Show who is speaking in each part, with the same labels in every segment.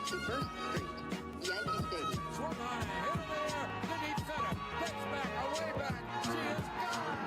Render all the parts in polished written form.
Speaker 1: First Street, Yankee Stadium.
Speaker 2: Swung on, hit in the air, to deep center, gets back, away back, she is gone!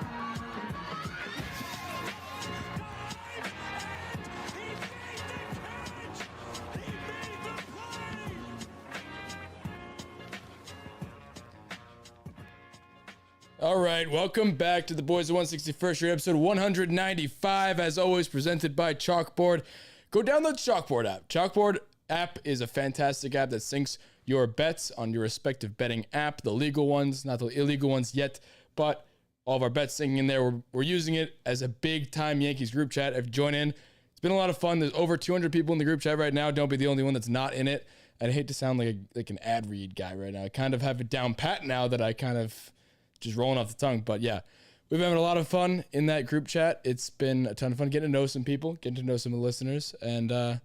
Speaker 3: All right, welcome back to the Boys of 161st, your episode 195, as always, presented by Chalkboard. Go download the Chalkboard app. Chalkboard app is a fantastic app that syncs your bets on your respective betting app, the legal ones, not the illegal ones yet, but all of our bets syncing in there. We're using it as a big-time Yankees group chat. If you join in, it's been a lot of fun. There's over 200 people in the group chat right now. Don't be the only one that's not in it. And I hate to sound like an ad read guy right now. I kind of have it down pat now that I kind of just rolling off the tongue. But yeah, we've been having a lot of fun in that group chat. It's been a ton of fun getting to know some people, getting to know some of the listeners. And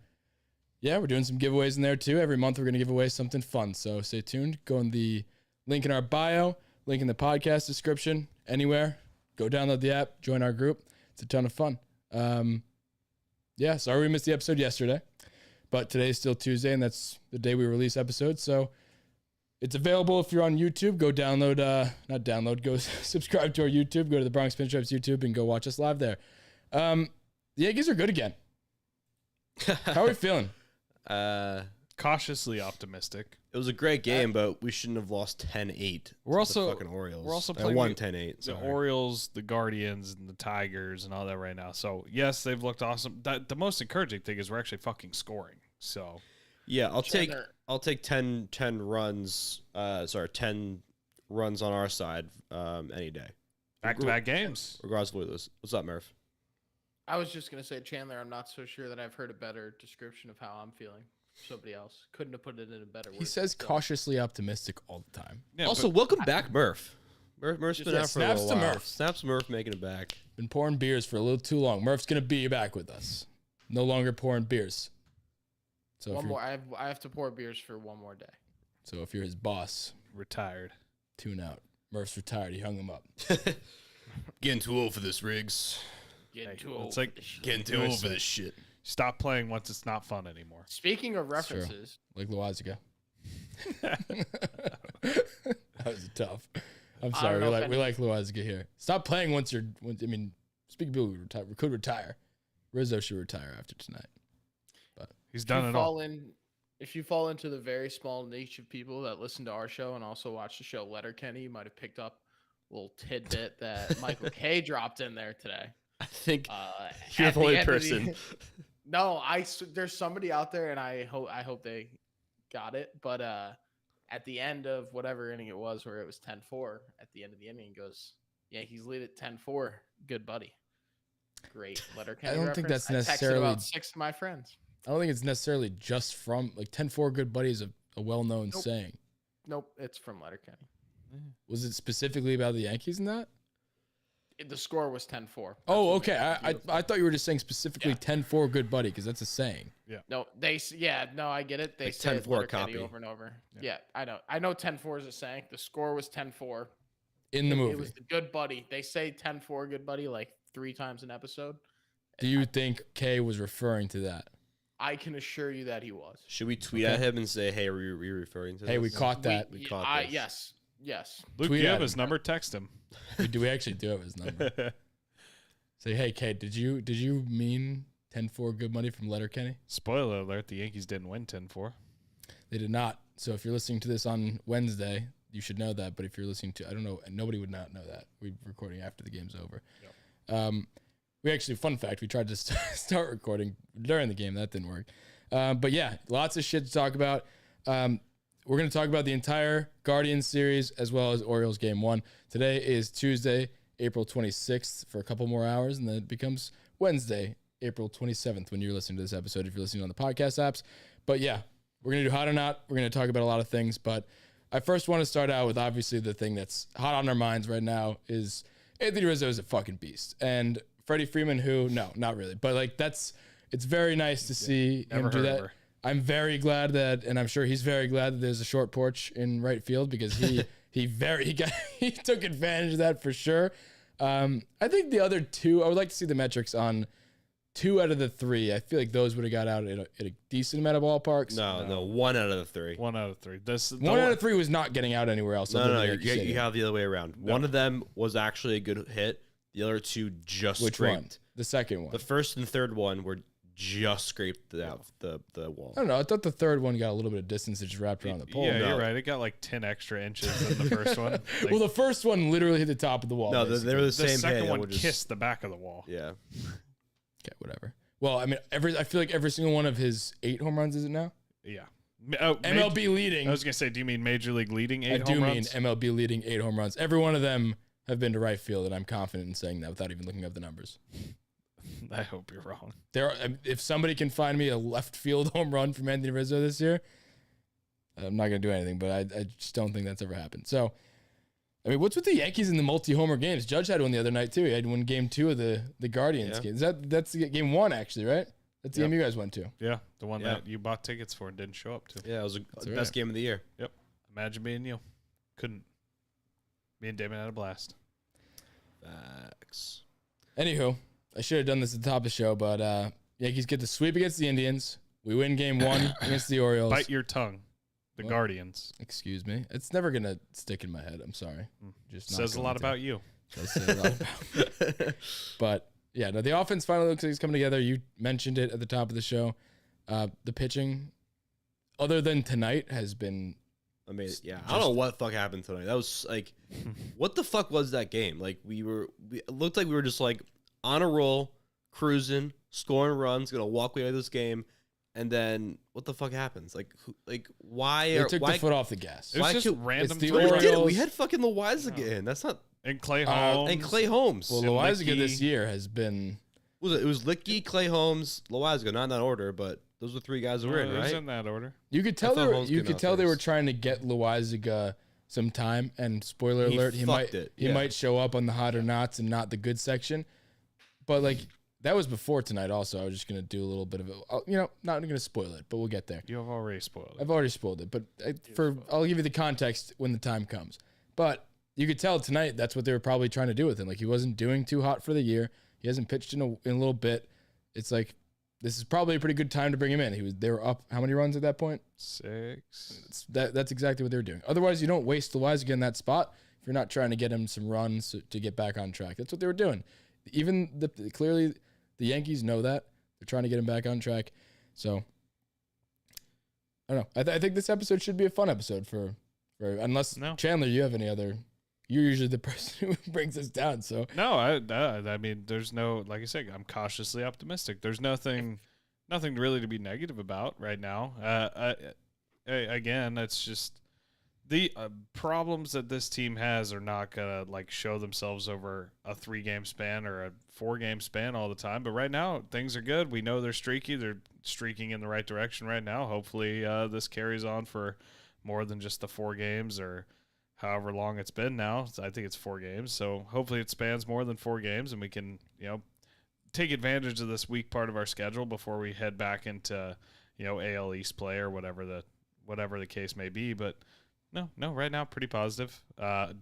Speaker 3: yeah, we're doing some giveaways in there too. Every month we're going to give away something fun. So stay tuned. Go in the link in our bio, link in the podcast description, anywhere. Go download the app, join our group. It's a ton of fun. Yeah, sorry we missed the episode yesterday. But today's still Tuesday, and that's the day we release episodes. So it's available if you're on YouTube. Go download, go subscribe to our YouTube. Go to the Bronx Pinstripes YouTube and go watch us live there. The Yankees are good again. How are we feeling?
Speaker 4: Cautiously optimistic.
Speaker 5: It was a great game, but we shouldn't have lost 10-8.
Speaker 4: We're also
Speaker 5: the fucking Orioles.
Speaker 4: We're also playing
Speaker 5: won 10-8.
Speaker 4: The Orioles, the Guardians, and the Tigers, and all that right now. So yes, they've looked awesome. The most encouraging thing is we're actually fucking scoring. So
Speaker 5: yeah, I'll take 10 runs. 10 runs on our side any day.
Speaker 4: Back-to-back games.
Speaker 5: Regardless of what it is. What's up, Murph?
Speaker 6: I was just going to say, Chandler, I'm not so sure that I've heard a better description of how I'm feeling. Somebody else couldn't have put it in a better word.
Speaker 3: He says cautiously optimistic all the time.
Speaker 4: Yeah,
Speaker 5: also, welcome back, Murph. Murph's been out for a
Speaker 3: snaps
Speaker 5: little
Speaker 3: to
Speaker 5: while.
Speaker 3: Murph.
Speaker 5: Snaps to Murph making it back.
Speaker 3: Been pouring beers for a little too long. Murph's going to be back with us. No longer pouring beers. So
Speaker 6: one more. I have to pour beers for one more day.
Speaker 3: So if you're his boss,
Speaker 4: retired.
Speaker 3: Tune out. Murph's retired. He hung him up.
Speaker 5: Getting too old for this, Riggs.
Speaker 6: Getting too old.
Speaker 4: It's like
Speaker 5: Getting too old for this shit.
Speaker 4: Stop playing once it's not fun anymore.
Speaker 6: Speaking of references,
Speaker 3: like Loaziga. That was tough. I'm sorry. We like Loaziga here. Stop playing once you're. I mean, speaking of people who could retire. Rizzo should retire after tonight. But
Speaker 4: he's done it all.
Speaker 6: If you fall into the very small niche of people that listen to our show and also watch the show Letterkenny, you might have picked up a little tidbit that Michael K dropped in there today.
Speaker 5: I think you're the only person.
Speaker 6: No, there's somebody out there, and I hope they got it. But at the end of whatever inning it was, where it was 10-4, at the end of the inning, he goes, Yankees lead at 10-4. Good buddy. Great Letterkenny.
Speaker 3: I don't think that's necessarily
Speaker 6: about 6 of my friends.
Speaker 3: I don't think it's necessarily just from 10-4 good buddy is a well-known saying.
Speaker 6: Nope, it's from Letterkenny.
Speaker 3: Was it specifically about the Yankees in that?
Speaker 6: The score was 10-4.
Speaker 3: Oh, okay. I thought you were just saying specifically 10-4 good buddy because that's a saying.
Speaker 4: Yeah.
Speaker 6: No, I get it. They say
Speaker 5: 10-4 copy
Speaker 6: over and over. Yeah, I know. I know 10-4 is a saying. The score was 10-4
Speaker 3: in the movie.
Speaker 6: It was the good buddy. They say 10-4 good buddy like 3 times an episode.
Speaker 3: Do you think Kay was referring to that?
Speaker 6: I can assure you that he was.
Speaker 5: Should we tweet at him and say, "Hey, are you referring to?"
Speaker 3: Hey,
Speaker 5: this?
Speaker 3: we caught that.
Speaker 5: We caught this.
Speaker 6: Yes.
Speaker 4: Luke,
Speaker 3: Tweet
Speaker 4: you
Speaker 3: at
Speaker 4: have
Speaker 3: him.
Speaker 4: his number. Text him.
Speaker 3: Do we actually do have his number? Say, hey, Kay, did you mean 10-4 good money from Letterkenny?
Speaker 4: Spoiler alert: the Yankees didn't win 10-4.
Speaker 3: They did not. So if you're listening to this on Wednesday, you should know that. But if you're listening to, I don't know, nobody would not know that. We're recording after the game's over. Yep. We actually, fun fact, we tried to start recording during the game. That didn't work. But yeah, lots of shit to talk about. We're going to talk about the entire Guardians series as well as Orioles game 1. Today is Tuesday, April 26th for a couple more hours, and then it becomes Wednesday, April 27th when you're listening to this episode if you're listening on the podcast apps. But yeah, we're going to do hot or not. We're going to talk about a lot of things, but I first want to start out with obviously the thing that's hot on our minds right now is Anthony Rizzo is a fucking beast. And Freddie Freeman, who, no, not really, but it's very nice to see him do that. I'm very glad that, and I'm sure he's very glad that there's a short porch in right field because he took advantage of that for sure. I think the other two, I would like to see the metrics on 2 out of the 3, I feel like those would have got out at a decent amount of ballparks.
Speaker 5: No, 1 out of the 3.
Speaker 4: 1 out of 3.
Speaker 3: One out of 3 was not getting out anywhere else. other
Speaker 5: No,
Speaker 3: than Yankee Stadium.
Speaker 5: you have the other way around. One of them was actually a good hit. The other 2 just
Speaker 3: Which
Speaker 5: scraped.
Speaker 3: one? The second one.
Speaker 5: The first and third one were just scraped the wall.
Speaker 3: I don't know. I thought the third one got a little bit of distance. It just wrapped around the pole.
Speaker 4: Yeah,
Speaker 5: No.
Speaker 4: you're right. It got like 10 extra inches in the first one. Like,
Speaker 3: Well, the first one literally hit the top of the wall.
Speaker 5: No, they were the
Speaker 4: the
Speaker 5: same
Speaker 4: second
Speaker 5: hit.
Speaker 4: one
Speaker 5: It would just-
Speaker 4: kissed the back of the wall.
Speaker 5: Yeah.
Speaker 3: Okay, whatever. Well, I mean, I feel like every single one of his 8 home runs, is it now?
Speaker 4: Yeah. Oh,
Speaker 3: MLB leading.
Speaker 4: I was gonna say, do you mean Major League leading 8
Speaker 3: I do
Speaker 4: home
Speaker 3: mean
Speaker 4: runs?
Speaker 3: MLB leading 8 home runs. Every one of them have been to right field, and I'm confident in saying that without even looking up the numbers.
Speaker 4: I hope you're wrong.
Speaker 3: If somebody can find me a left field home run from Anthony Rizzo this year, I'm not going to do anything, but I just don't think that's ever happened. So, I mean, what's with the Yankees in the multi-homer games? Judge had one the other night, too. He had one game 2 of the Guardians game. That's game 1, actually, right? That's the game you guys went to.
Speaker 4: Yeah, the one
Speaker 5: Yeah.
Speaker 4: that you bought tickets for and didn't show up to.
Speaker 5: Yeah, it was the
Speaker 3: That's
Speaker 5: best
Speaker 3: right.
Speaker 5: game of the year.
Speaker 4: Yep. Imagine being you. Couldn't. Me and Damon had a blast.
Speaker 5: Facts.
Speaker 3: Anywho, I should have done this at the top of the show, but Yankees get the sweep against the Indians. We win game 1 against the Orioles.
Speaker 4: Bite your tongue. The
Speaker 3: What?
Speaker 4: Guardians.
Speaker 3: Excuse me. It's never going to stick in my head. I'm sorry. Just not
Speaker 4: Says a
Speaker 3: going
Speaker 4: lot
Speaker 3: to.
Speaker 4: about you.
Speaker 3: Does say a lot about me. But yeah, no, the offense finally looks like it's coming together. You mentioned it at the top of the show. The pitching, other than tonight, has been
Speaker 5: Amazing. Yeah, I don't know what the fuck happened tonight. That was like, what the fuck was that game? Like it looked like we were just like on a roll, cruising, scoring runs, gonna walk away with this game, and then what the fuck happens? Like, why?
Speaker 3: they took the foot off the gas.
Speaker 4: It was
Speaker 5: Why
Speaker 4: just
Speaker 5: can't-
Speaker 4: random.
Speaker 3: it's the
Speaker 5: We
Speaker 3: Orioles.
Speaker 5: did it. We had fucking Loizaga in. That's not
Speaker 4: And Clay
Speaker 3: Uh,
Speaker 4: Holmes.
Speaker 5: and Clay Holmes.
Speaker 3: Well,
Speaker 4: and
Speaker 3: Loizaga this
Speaker 4: Licky.
Speaker 3: year has been.
Speaker 5: It was Licky, Clay Holmes, Loizaga, not in that order, but those were 3 guys that were in,
Speaker 4: It was
Speaker 5: right?
Speaker 4: in that order.
Speaker 3: You could tell
Speaker 5: thought
Speaker 3: they were,
Speaker 5: Holmes
Speaker 3: you
Speaker 5: came
Speaker 3: could
Speaker 5: out
Speaker 3: tell they were
Speaker 5: first.
Speaker 3: trying to get Loizaga some time. And spoiler
Speaker 5: He
Speaker 3: alert, he might
Speaker 5: fucked it,
Speaker 3: he
Speaker 5: yeah.
Speaker 3: might show up on the hot or nots and not the good section. But like that was before tonight. Also, I was just gonna do a little bit of it. Not gonna spoil it, but we'll get there.
Speaker 4: You have already spoiled it.
Speaker 3: I've already spoiled it, but I'll give you the context when the time comes. But you could tell tonight that's what they were probably trying to do with him. Like he wasn't doing too hot for the year. He hasn't pitched in a little bit. It's like this is probably a pretty good time to bring him in. They were up how many runs at that point?
Speaker 4: 6.
Speaker 3: That's exactly what they were doing. Otherwise, you don't waste Loizaga in that spot if you're not trying to get him some runs to get back on track. That's what they were doing. Even clearly the Yankees know that. They're trying to get him back on track. So I don't know. I think this episode should be a fun episode for unless
Speaker 4: No.
Speaker 3: Chandler, you have any other. You're usually the person who brings us down. So
Speaker 4: No, I mean, there's no, like I said, I'm cautiously optimistic. There's nothing really to be negative about right now. Again, it's just the problems that this team has are not gonna like show themselves over a 3-game span or a 4-game span all the time. But right now, things are good. We know they're streaky. They're streaking in the right direction right now. Hopefully, this carries on for more than just the 4 games or however long it's been now. I think it's 4 games. So hopefully it spans more than 4 games and we can, take advantage of this weak part of our schedule before we head back into, AL East play or whatever the case may be. But no, right now pretty positive. I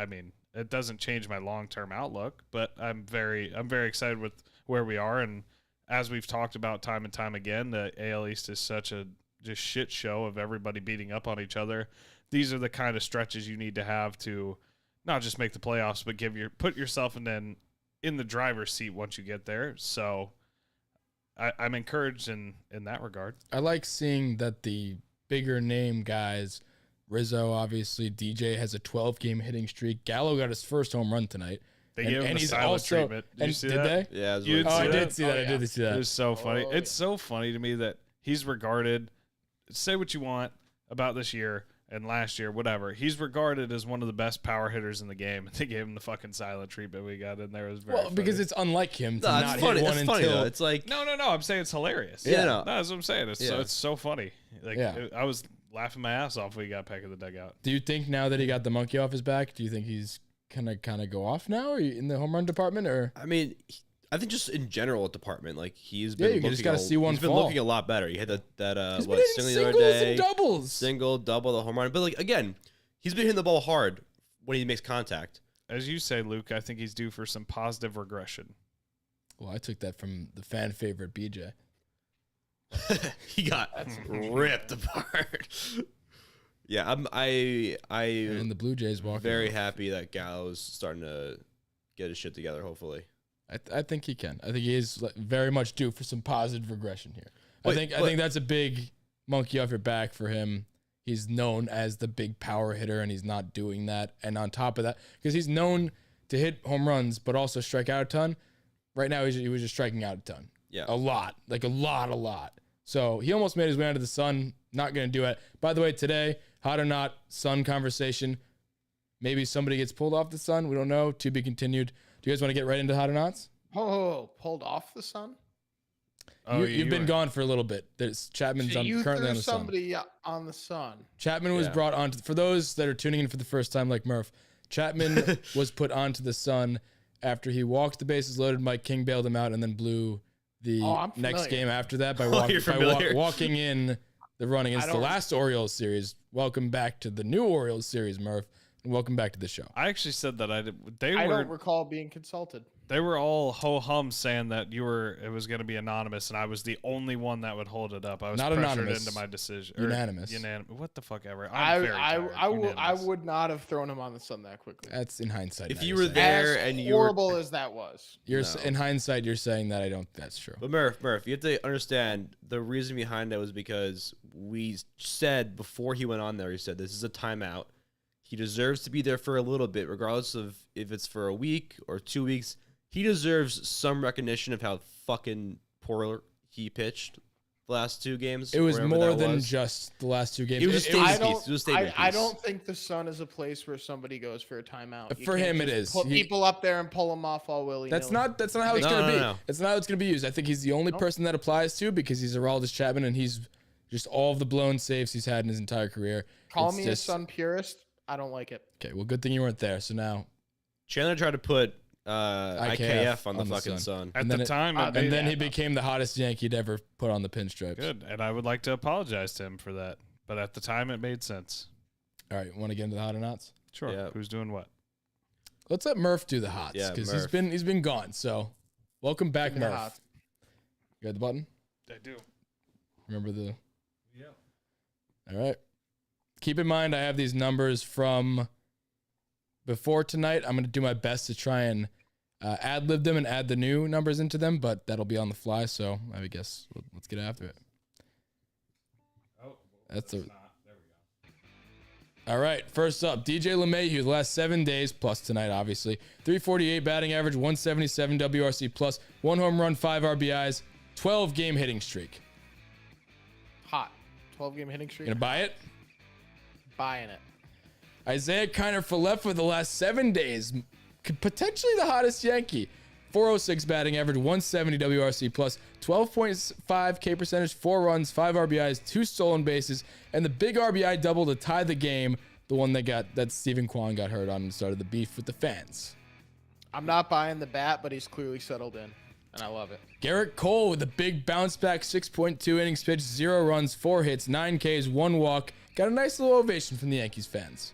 Speaker 4: mean, it doesn't change my long-term outlook, but I'm very excited with where we are. And as we've talked about time and time again, the AL East is such a just shit show of everybody beating up on each other. These are the kind of stretches you need to have to not just make the playoffs, but put yourself in the driver's seat once you get there. So I'm encouraged in that regard.
Speaker 3: I like seeing that the bigger name guys, Rizzo, obviously, DJ has a 12-game hitting streak. Gallo got his first home run tonight.
Speaker 4: They gave him the silent treatment. Did you see that?
Speaker 3: They?
Speaker 5: Yeah, it was
Speaker 4: You
Speaker 5: really
Speaker 4: didn't
Speaker 3: Oh, I
Speaker 4: see
Speaker 5: cool.
Speaker 3: did see that. I did see
Speaker 4: It
Speaker 3: that.
Speaker 4: was so funny.
Speaker 6: Oh,
Speaker 4: It's so funny to me that he's regarded, say what you want about this year and last year, whatever. He's regarded as one of the best power hitters in the game. They gave him the fucking silent treatment we got in there. It was very
Speaker 3: Well, because
Speaker 4: funny.
Speaker 3: it's unlike him to
Speaker 5: No,
Speaker 3: not
Speaker 5: it's funny.
Speaker 3: hit one
Speaker 5: It's funny
Speaker 3: until
Speaker 5: though. It's like
Speaker 4: No, I'm saying it's hilarious.
Speaker 5: Yeah, no.
Speaker 4: That's what I'm saying.
Speaker 5: Yeah.
Speaker 4: It's so funny. Like
Speaker 3: Yeah.
Speaker 4: I was laughing my ass off when he got Peck in the dugout.
Speaker 3: Do you think now that he got the monkey off his back, do you think he's gonna kind of go off now, or in the home run department, or
Speaker 5: I mean, I think just in general at department, like he's
Speaker 3: Yeah,
Speaker 5: been
Speaker 3: you just
Speaker 5: looking
Speaker 3: gotta see one
Speaker 5: he's been
Speaker 3: fall.
Speaker 5: looking a lot better. He had that
Speaker 3: he's been
Speaker 5: what
Speaker 3: hitting
Speaker 5: single the other
Speaker 3: singles
Speaker 5: day,
Speaker 3: and doubles?
Speaker 5: single, double, the home run. But like again, he's been hitting the ball hard when he makes contact.
Speaker 4: As you say, Luke, I think he's due for some positive regression.
Speaker 3: Well, I took that from the fan favorite BJ.
Speaker 5: He got ripped apart. Yeah,
Speaker 3: And the Blue Jays walking.
Speaker 5: very
Speaker 3: off.
Speaker 5: happy that Gallo's starting to get his shit together. Hopefully,
Speaker 3: I think he can. I think he is very much due for some positive regression here. I
Speaker 5: Wait,
Speaker 3: think that's a big monkey off your back for him. He's known as the big power hitter, and he's not doing that. And on top of that, because he's known to hit home runs, but also strike out a ton. Right now, he was just striking out a ton.
Speaker 5: Yeah.
Speaker 3: A lot. Like a lot. So he almost made his way onto the Sun. Not going to do it. By the way, today, hot or not, Sun conversation. Maybe somebody gets pulled off the Sun. We don't know. To be continued. Do you guys want to get right into hot or nots?
Speaker 6: Oh, pulled off the Sun?
Speaker 4: Oh,
Speaker 3: You've been gone for a little bit. There's Chapman's
Speaker 6: So you
Speaker 3: currently
Speaker 6: threw
Speaker 3: on the Sun.
Speaker 6: somebody on the Sun.
Speaker 3: Chapman was
Speaker 5: Yeah.
Speaker 3: brought on for those that are tuning in for the first time, like Murph. Chapman was put onto the Sun after he walked the bases loaded. Mike King bailed him out and then blew the
Speaker 6: Oh, I'm
Speaker 3: next
Speaker 6: familiar.
Speaker 3: game after that by,
Speaker 5: You're familiar.
Speaker 3: walking in the run against the
Speaker 6: don't-
Speaker 3: last Orioles series. Welcome back to the new Orioles series, Murph, and welcome back to the show.
Speaker 4: I actually said that I did.
Speaker 6: I don't recall being consulted.
Speaker 4: They were all ho hum saying that it was going to be anonymous, and I was the only one that would hold it up. I was
Speaker 3: Not
Speaker 4: pressured
Speaker 3: anonymous.
Speaker 4: into my decision.
Speaker 3: Unanimous.
Speaker 4: What the fuck ever. I'm very tired.
Speaker 6: I
Speaker 4: Unanimous.
Speaker 6: would not have thrown him on the Sun that quickly.
Speaker 3: That's in hindsight.
Speaker 5: if
Speaker 3: now
Speaker 5: you
Speaker 3: you're
Speaker 5: were
Speaker 3: saying.
Speaker 5: there
Speaker 6: As
Speaker 5: and you were,
Speaker 6: horrible as that was.
Speaker 3: You're
Speaker 5: No.
Speaker 3: in hindsight, you're saying that I don't. That's true.
Speaker 5: but Murph, you have to understand the reason behind that was because we said before he went on there, he said this is a timeout. He deserves to be there for a little bit, regardless of if it's for a week or 2 weeks. He deserves some recognition of how fucking poor he pitched the last two games.
Speaker 3: It was
Speaker 5: wherever
Speaker 3: more
Speaker 5: that
Speaker 3: than
Speaker 5: was.
Speaker 3: just the last two games.
Speaker 5: It was a
Speaker 3: It
Speaker 5: statement
Speaker 6: I
Speaker 5: piece.
Speaker 6: don't,
Speaker 5: It was a statement
Speaker 6: I
Speaker 5: piece.
Speaker 6: don't think the Sun is a place where somebody goes for a timeout. You
Speaker 3: For
Speaker 6: can't
Speaker 3: him, it
Speaker 6: just
Speaker 3: is.
Speaker 6: Put
Speaker 3: He-
Speaker 6: people up there and pull them off all willy.
Speaker 3: That's not how it's
Speaker 5: No,
Speaker 3: gonna
Speaker 5: no,
Speaker 3: be.
Speaker 5: no.
Speaker 3: That's not how it's gonna be used. I think he's the only person that applies to because he's Aroldis Chapman and he's just all of the blown saves he's had in his entire career.
Speaker 6: Call
Speaker 3: It's
Speaker 6: me
Speaker 3: just-
Speaker 6: a Sun purist. I don't like it.
Speaker 3: Okay, well, good thing you weren't there. So now,
Speaker 5: Chandler tried to put IKF on the
Speaker 3: on the
Speaker 5: fucking
Speaker 3: Sun.
Speaker 5: Sun.
Speaker 4: At
Speaker 3: and
Speaker 4: the
Speaker 3: then
Speaker 4: time, it
Speaker 3: and
Speaker 4: made-
Speaker 3: then he became the hottest Yankee to ever put on the pinstripes.
Speaker 4: good, and I would like to apologize to him for that. But at the time, it made sense.
Speaker 3: All right, want to get into the hot or nots?
Speaker 4: Sure.
Speaker 5: Yeah.
Speaker 4: Who's doing what?
Speaker 3: Let's let Murph do the hots
Speaker 5: Yeah,
Speaker 3: because
Speaker 5: Murph.
Speaker 3: he's been gone. So, welcome back,
Speaker 6: Give me the
Speaker 3: Murph.
Speaker 6: hot.
Speaker 3: You got the button?
Speaker 4: I do.
Speaker 3: Remember the?
Speaker 4: Yeah.
Speaker 3: All right. Keep in mind, I have these numbers from before tonight. I'm going to do my best to try and ad-lib them and add the new numbers into them, but that'll be on the fly. So I would guess let's get after it.
Speaker 4: Oh,
Speaker 3: That's the.
Speaker 4: There we go.
Speaker 3: All right. First up, DJ LeMahieu, the last 7 days plus tonight, obviously. 348 batting average, 177 WRC plus, 1 home run, 5 RBIs, 12 game hitting streak.
Speaker 6: Hot. 12-game hitting streak.
Speaker 3: Gonna buy it?
Speaker 6: Buying it.
Speaker 3: Isaiah Kiner Falefa for the last 7 days, potentially the hottest Yankee. 406 batting average, 170 WRC plus, 12.5 K percentage, 4 runs, 5 RBIs, 2 stolen bases, and the big RBI double to tie the game. The one that Stephen Kwan got hurt on and started the beef with the fans.
Speaker 6: I'm not buying the bat, but he's clearly settled in, and I love it.
Speaker 3: Garrett Cole with a big bounce back, 6.2 innings pitched, 0 runs, 4 hits, 9 Ks, 1 walk. Got a nice little ovation from the Yankees fans.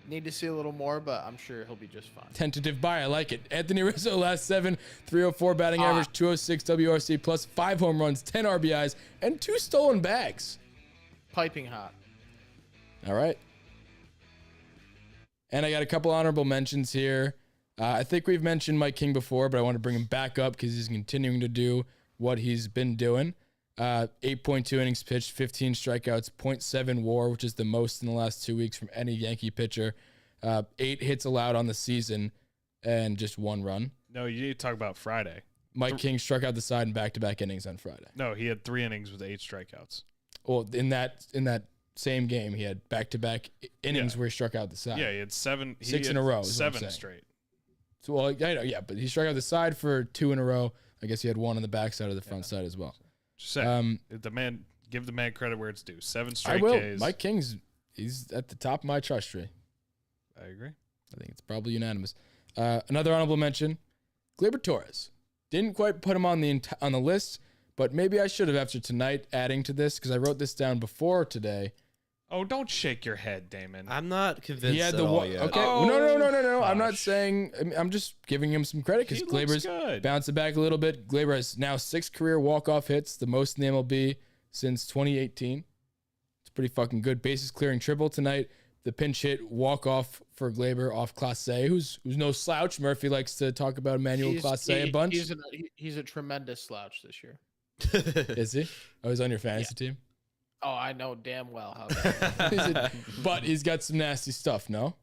Speaker 6: Need to see a little more, but I'm sure he'll be just fine.
Speaker 3: Tentative buy. I like it. Anthony Rizzo, last 7, 304 batting average, 206 WRC plus, 5 home runs, 10 RBIs, and 2 stolen bags.
Speaker 6: Piping hot.
Speaker 3: All right. And I got a couple honorable mentions here. I think we've mentioned Mike King before, but I want to bring him back up because he's continuing to do what he's been doing. 8.2 innings pitched, 15 strikeouts, 0.7 WAR, which is the most in the last 2 weeks from any Yankee pitcher. 8 hits allowed on the season, and just 1 run.
Speaker 4: No, you need to talk about Friday.
Speaker 3: Mike King struck out the side in back-to-back innings on Friday.
Speaker 4: No, he had 3 innings with 8 strikeouts.
Speaker 3: Well, in that same game, he had back-to-back innings
Speaker 4: Yeah.
Speaker 3: where he struck out the side.
Speaker 4: Yeah, he had 7. he
Speaker 3: 6 in
Speaker 4: had
Speaker 3: a row is what I'm
Speaker 4: 7
Speaker 3: saying.
Speaker 4: straight.
Speaker 3: So, well, I know, yeah, but he struck out the side for 2 in a row. I guess he had 1 on the backside of the front side as well.
Speaker 4: Just saying, give the man credit where it's due. 7
Speaker 3: I
Speaker 4: straight
Speaker 3: will.
Speaker 4: Ks.
Speaker 3: Mike he's at the top of my trust tree.
Speaker 4: I agree.
Speaker 3: I think it's probably unanimous. Another honorable mention, Gleyber Torres. Didn't quite put him on the list, but maybe I should have after tonight adding to this because I wrote this down before today.
Speaker 4: Oh, don't shake your head, Damon.
Speaker 5: I'm not convinced
Speaker 3: He had
Speaker 5: at
Speaker 3: the
Speaker 5: all
Speaker 3: one.
Speaker 5: yet.
Speaker 3: Okay,
Speaker 4: Oh,
Speaker 3: no. I'm not
Speaker 4: gosh.
Speaker 3: saying. I'm just giving him some credit because
Speaker 4: He looks
Speaker 3: Glaber's
Speaker 4: good.
Speaker 3: bouncing back a little bit. Glaber has now 6 career walk-off hits, the most in the MLB since 2018. It's pretty fucking good. Bases clearing triple tonight. The pinch hit walk-off for Glaber off Clase, who's no slouch. Murphy likes to talk about Emmanuel Clase a bunch.
Speaker 6: He's a tremendous slouch this year.
Speaker 3: Is he? Oh, he's on your fantasy team?
Speaker 6: Oh, I know damn well how bad.
Speaker 3: But he's got some nasty stuff, no?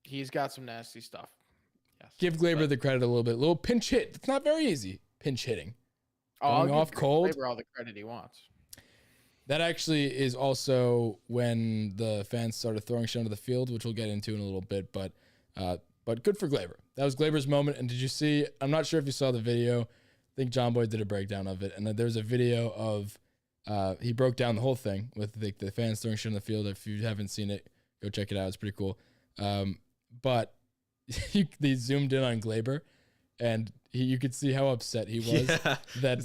Speaker 6: He's got some nasty stuff. Yes.
Speaker 3: Give Glaber the credit a little bit. A little pinch hit. It's not very easy, pinch hitting.
Speaker 6: I'll
Speaker 3: Going off
Speaker 6: give
Speaker 3: cold.
Speaker 6: Glaber all the credit he wants.
Speaker 3: That actually is also when the fans started throwing shit onto the field, which we'll get into in a little bit. But good for Glaber. That was Glaber's moment. And did you see? I'm not sure if you saw the video. I think John Boy did a breakdown of it, and there's a video of he broke down the whole thing with the fans throwing shit on the field. If you haven't seen it, go check it out. It's pretty cool. But they zoomed in on Glaber, and you could see how upset he was that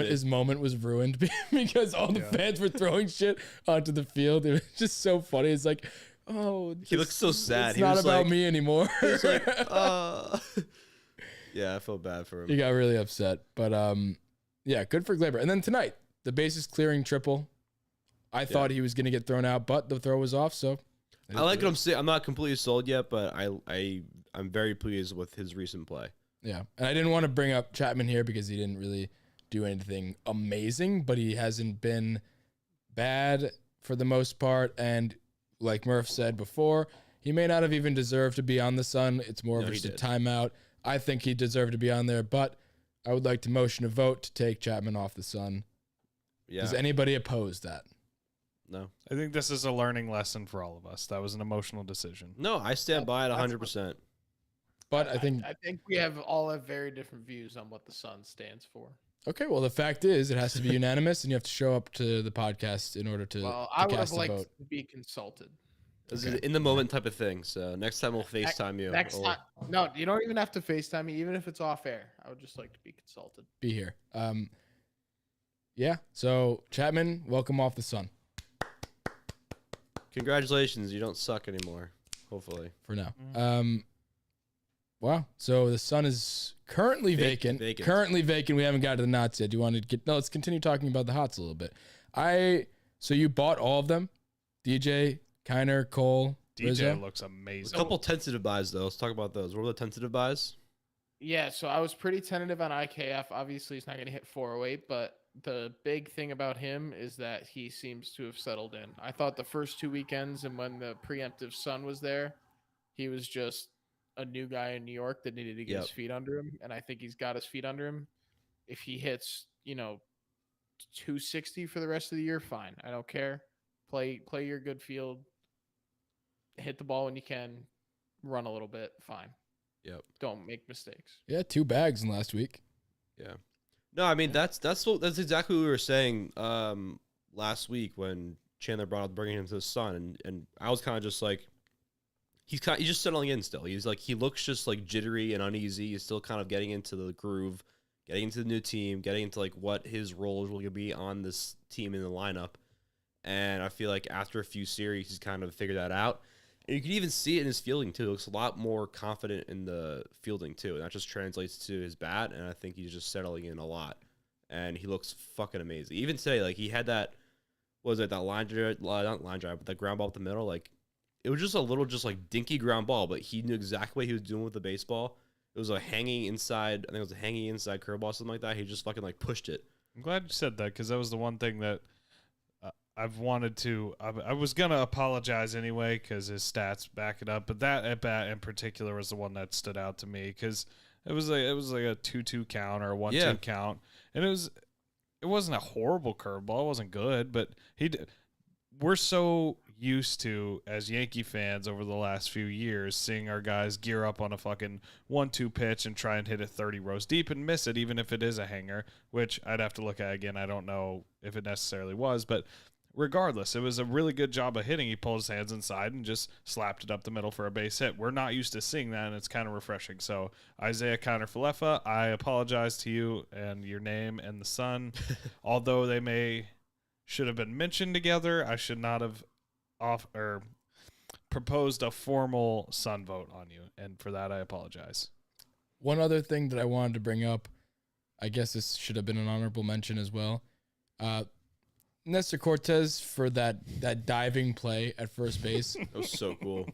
Speaker 3: his moment was ruined because all the fans were throwing shit onto the field. It was just so funny. It's like, oh,
Speaker 5: He looks so sad.
Speaker 3: It's
Speaker 5: He
Speaker 3: not
Speaker 5: was
Speaker 3: about
Speaker 5: like-
Speaker 3: me anymore.
Speaker 5: He's like, yeah, I feel bad for him.
Speaker 3: He got really upset, but yeah, good for Glaber. And then tonight, the bases clearing triple. I thought he was gonna get thrown out, but the throw was off. So
Speaker 5: I like what I'm saying. I'm not completely sold yet, but I'm very pleased with his recent play.
Speaker 3: yeah, and I didn't want to bring up Chapman here because he didn't really do anything amazing, but he hasn't been bad for the most part. And like Murph said before, he may not have even deserved to be on the Sun. It's more of
Speaker 5: No, he
Speaker 3: just a
Speaker 5: did.
Speaker 3: timeout. I think he deserved to be on there, but I would like to motion a vote to take Chapman off the Sun.
Speaker 5: Yeah.
Speaker 3: Does anybody oppose that?
Speaker 5: No.
Speaker 4: I think this is a learning lesson for all of us. That was an emotional decision.
Speaker 5: No, I stand by it 100%.
Speaker 3: But I think
Speaker 6: I think we all have very different views on what the Sun stands for.
Speaker 3: okay. Well, the fact is, it has to be unanimous, and you have to show up to the podcast in order to,
Speaker 6: Well,
Speaker 3: to
Speaker 6: I would have
Speaker 3: cast a
Speaker 6: liked
Speaker 3: vote.
Speaker 6: to be consulted.
Speaker 5: This is in the moment type of thing. So next time we'll
Speaker 6: Next-
Speaker 5: FaceTime you.
Speaker 6: Next
Speaker 5: Or-
Speaker 6: time, no, you don't even have to FaceTime me, even if it's off air. I would just like to be consulted.
Speaker 3: Be here. Yeah. So Chapman, welcome off the Sun
Speaker 5: Congratulations, you don't suck anymore. Hopefully.
Speaker 3: for now. Wow. So the Sun is currently vacant.
Speaker 5: Vacant.
Speaker 3: Currently vacant. We haven't got to the Knots yet. Do you want to get? No. Let's continue talking about the Hots a little bit. So you bought all of them? DJ, Kiner, Cole,
Speaker 4: DJ
Speaker 3: Rizzo?
Speaker 4: looks
Speaker 5: A
Speaker 4: amazing.
Speaker 5: couple tentative buys though. Let's talk about those. What were the tentative buys?
Speaker 6: Yeah, so I was pretty tentative on IKF. Obviously, he's not going to hit 408, but the big thing about him is that he seems to have settled in. I thought the first 2 weekends and when the preemptive Sun was there, he was just a new guy in New York that needed to get his
Speaker 5: Yep.
Speaker 6: feet under him, and I think he's got his feet under him. If he hits, 260 for the rest of the year, fine. I don't care. Play your good field. Hit the ball when you can. Run a little bit, fine.
Speaker 5: Yep.
Speaker 6: Don't make mistakes.
Speaker 3: Yeah, 2 bags in last week.
Speaker 5: Yeah. No, I mean that's exactly what we were saying last week when Chandler brought up bringing him to the Sun, and I was kind of just like, he's just settling in still. He's like, he looks just like jittery and uneasy. He's still kind of getting into the groove, getting into the new team, getting into like what his role will be on this team in the lineup. And I feel like after a few series, he's kind of figured that out. And you can even see it in his fielding too. He looks a lot more confident in the fielding too, and that just translates to his bat. And I think he's just settling in a lot, and he looks fucking amazing. Even today, like he had that, what was it, that line drive, not line drive, but that ground ball up the middle. Like it was just a little, just like dinky ground ball, but he knew exactly what he was doing with the baseball. It was a hanging inside, I think it was a hanging inside curveball, something like that. He just fucking like pushed it.
Speaker 4: I'm glad you said that because that was the one thing that I've wanted to. I was gonna apologize anyway because his stats back it up, but that at bat in particular was the one that stood out to me because it was like a 2-2 count or a 1-2
Speaker 5: Yeah.
Speaker 4: count, and it wasn't a horrible curveball. It wasn't good, but we're so used to, as Yankee fans over the last few years, seeing our guys gear up on a fucking 1-2 pitch and try and hit it 30 rows deep and miss it, even if it is a hanger, which I'd have to look at again. I don't know if it necessarily was, but regardless, it was a really good job of hitting. He pulled his hands inside and just slapped it up the middle for a base hit. We're not used to seeing that, and it's kind of refreshing. So, Isaiah Kiner-Falefa, I apologize to you and your name and the Sun. Although they should have been mentioned together, I should not have off or proposed a formal Sun vote on you, and for that I apologize.
Speaker 3: One other thing that I wanted to bring up, I guess this should have been an honorable mention as well. Nestor Cortez for that diving play at first base
Speaker 5: That was so cool.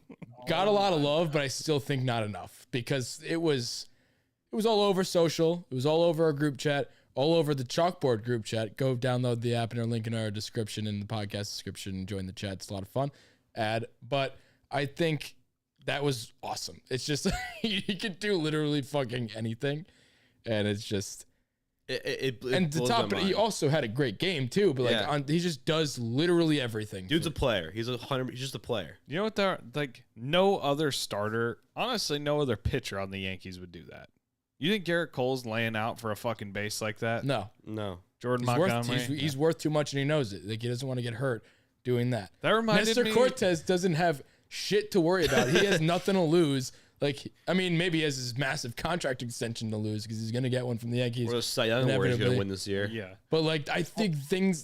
Speaker 3: got a lot of love, but I still think not enough because it was all over social. It was all over our group chat, all over the Chalkboard group chat. Go download the app in our link in our description in the podcast description and join the chat. It's a lot of fun. But I think that was awesome. It's just he could do literally fucking anything, and it's just.
Speaker 5: It
Speaker 3: And to
Speaker 5: blows
Speaker 3: top
Speaker 5: my
Speaker 3: it, he
Speaker 5: mind.
Speaker 3: also had a great game too. But
Speaker 5: Yeah.
Speaker 3: he just does literally everything.
Speaker 5: Dude's a player. He's just a player.
Speaker 4: You know what? They're like no other starter, honestly, no other pitcher on the Yankees would do that. You think Garrett Cole's laying out for a fucking base like that?
Speaker 3: No,
Speaker 5: No.
Speaker 4: Jordan
Speaker 3: he's worth,
Speaker 4: Montgomery.
Speaker 3: he's worth too much, and he knows it. Like he doesn't want to get hurt doing that.
Speaker 4: That reminded
Speaker 3: Nestor
Speaker 4: me.
Speaker 3: Cortez doesn't have shit to worry about. He has nothing to lose. Like, I mean, maybe he has his massive contract extension to lose because he's going to get one from the Yankees.
Speaker 5: Or the Cy Young Award he's going
Speaker 3: Inevitably.
Speaker 5: to win this year.
Speaker 4: Yeah.
Speaker 3: But, like, I think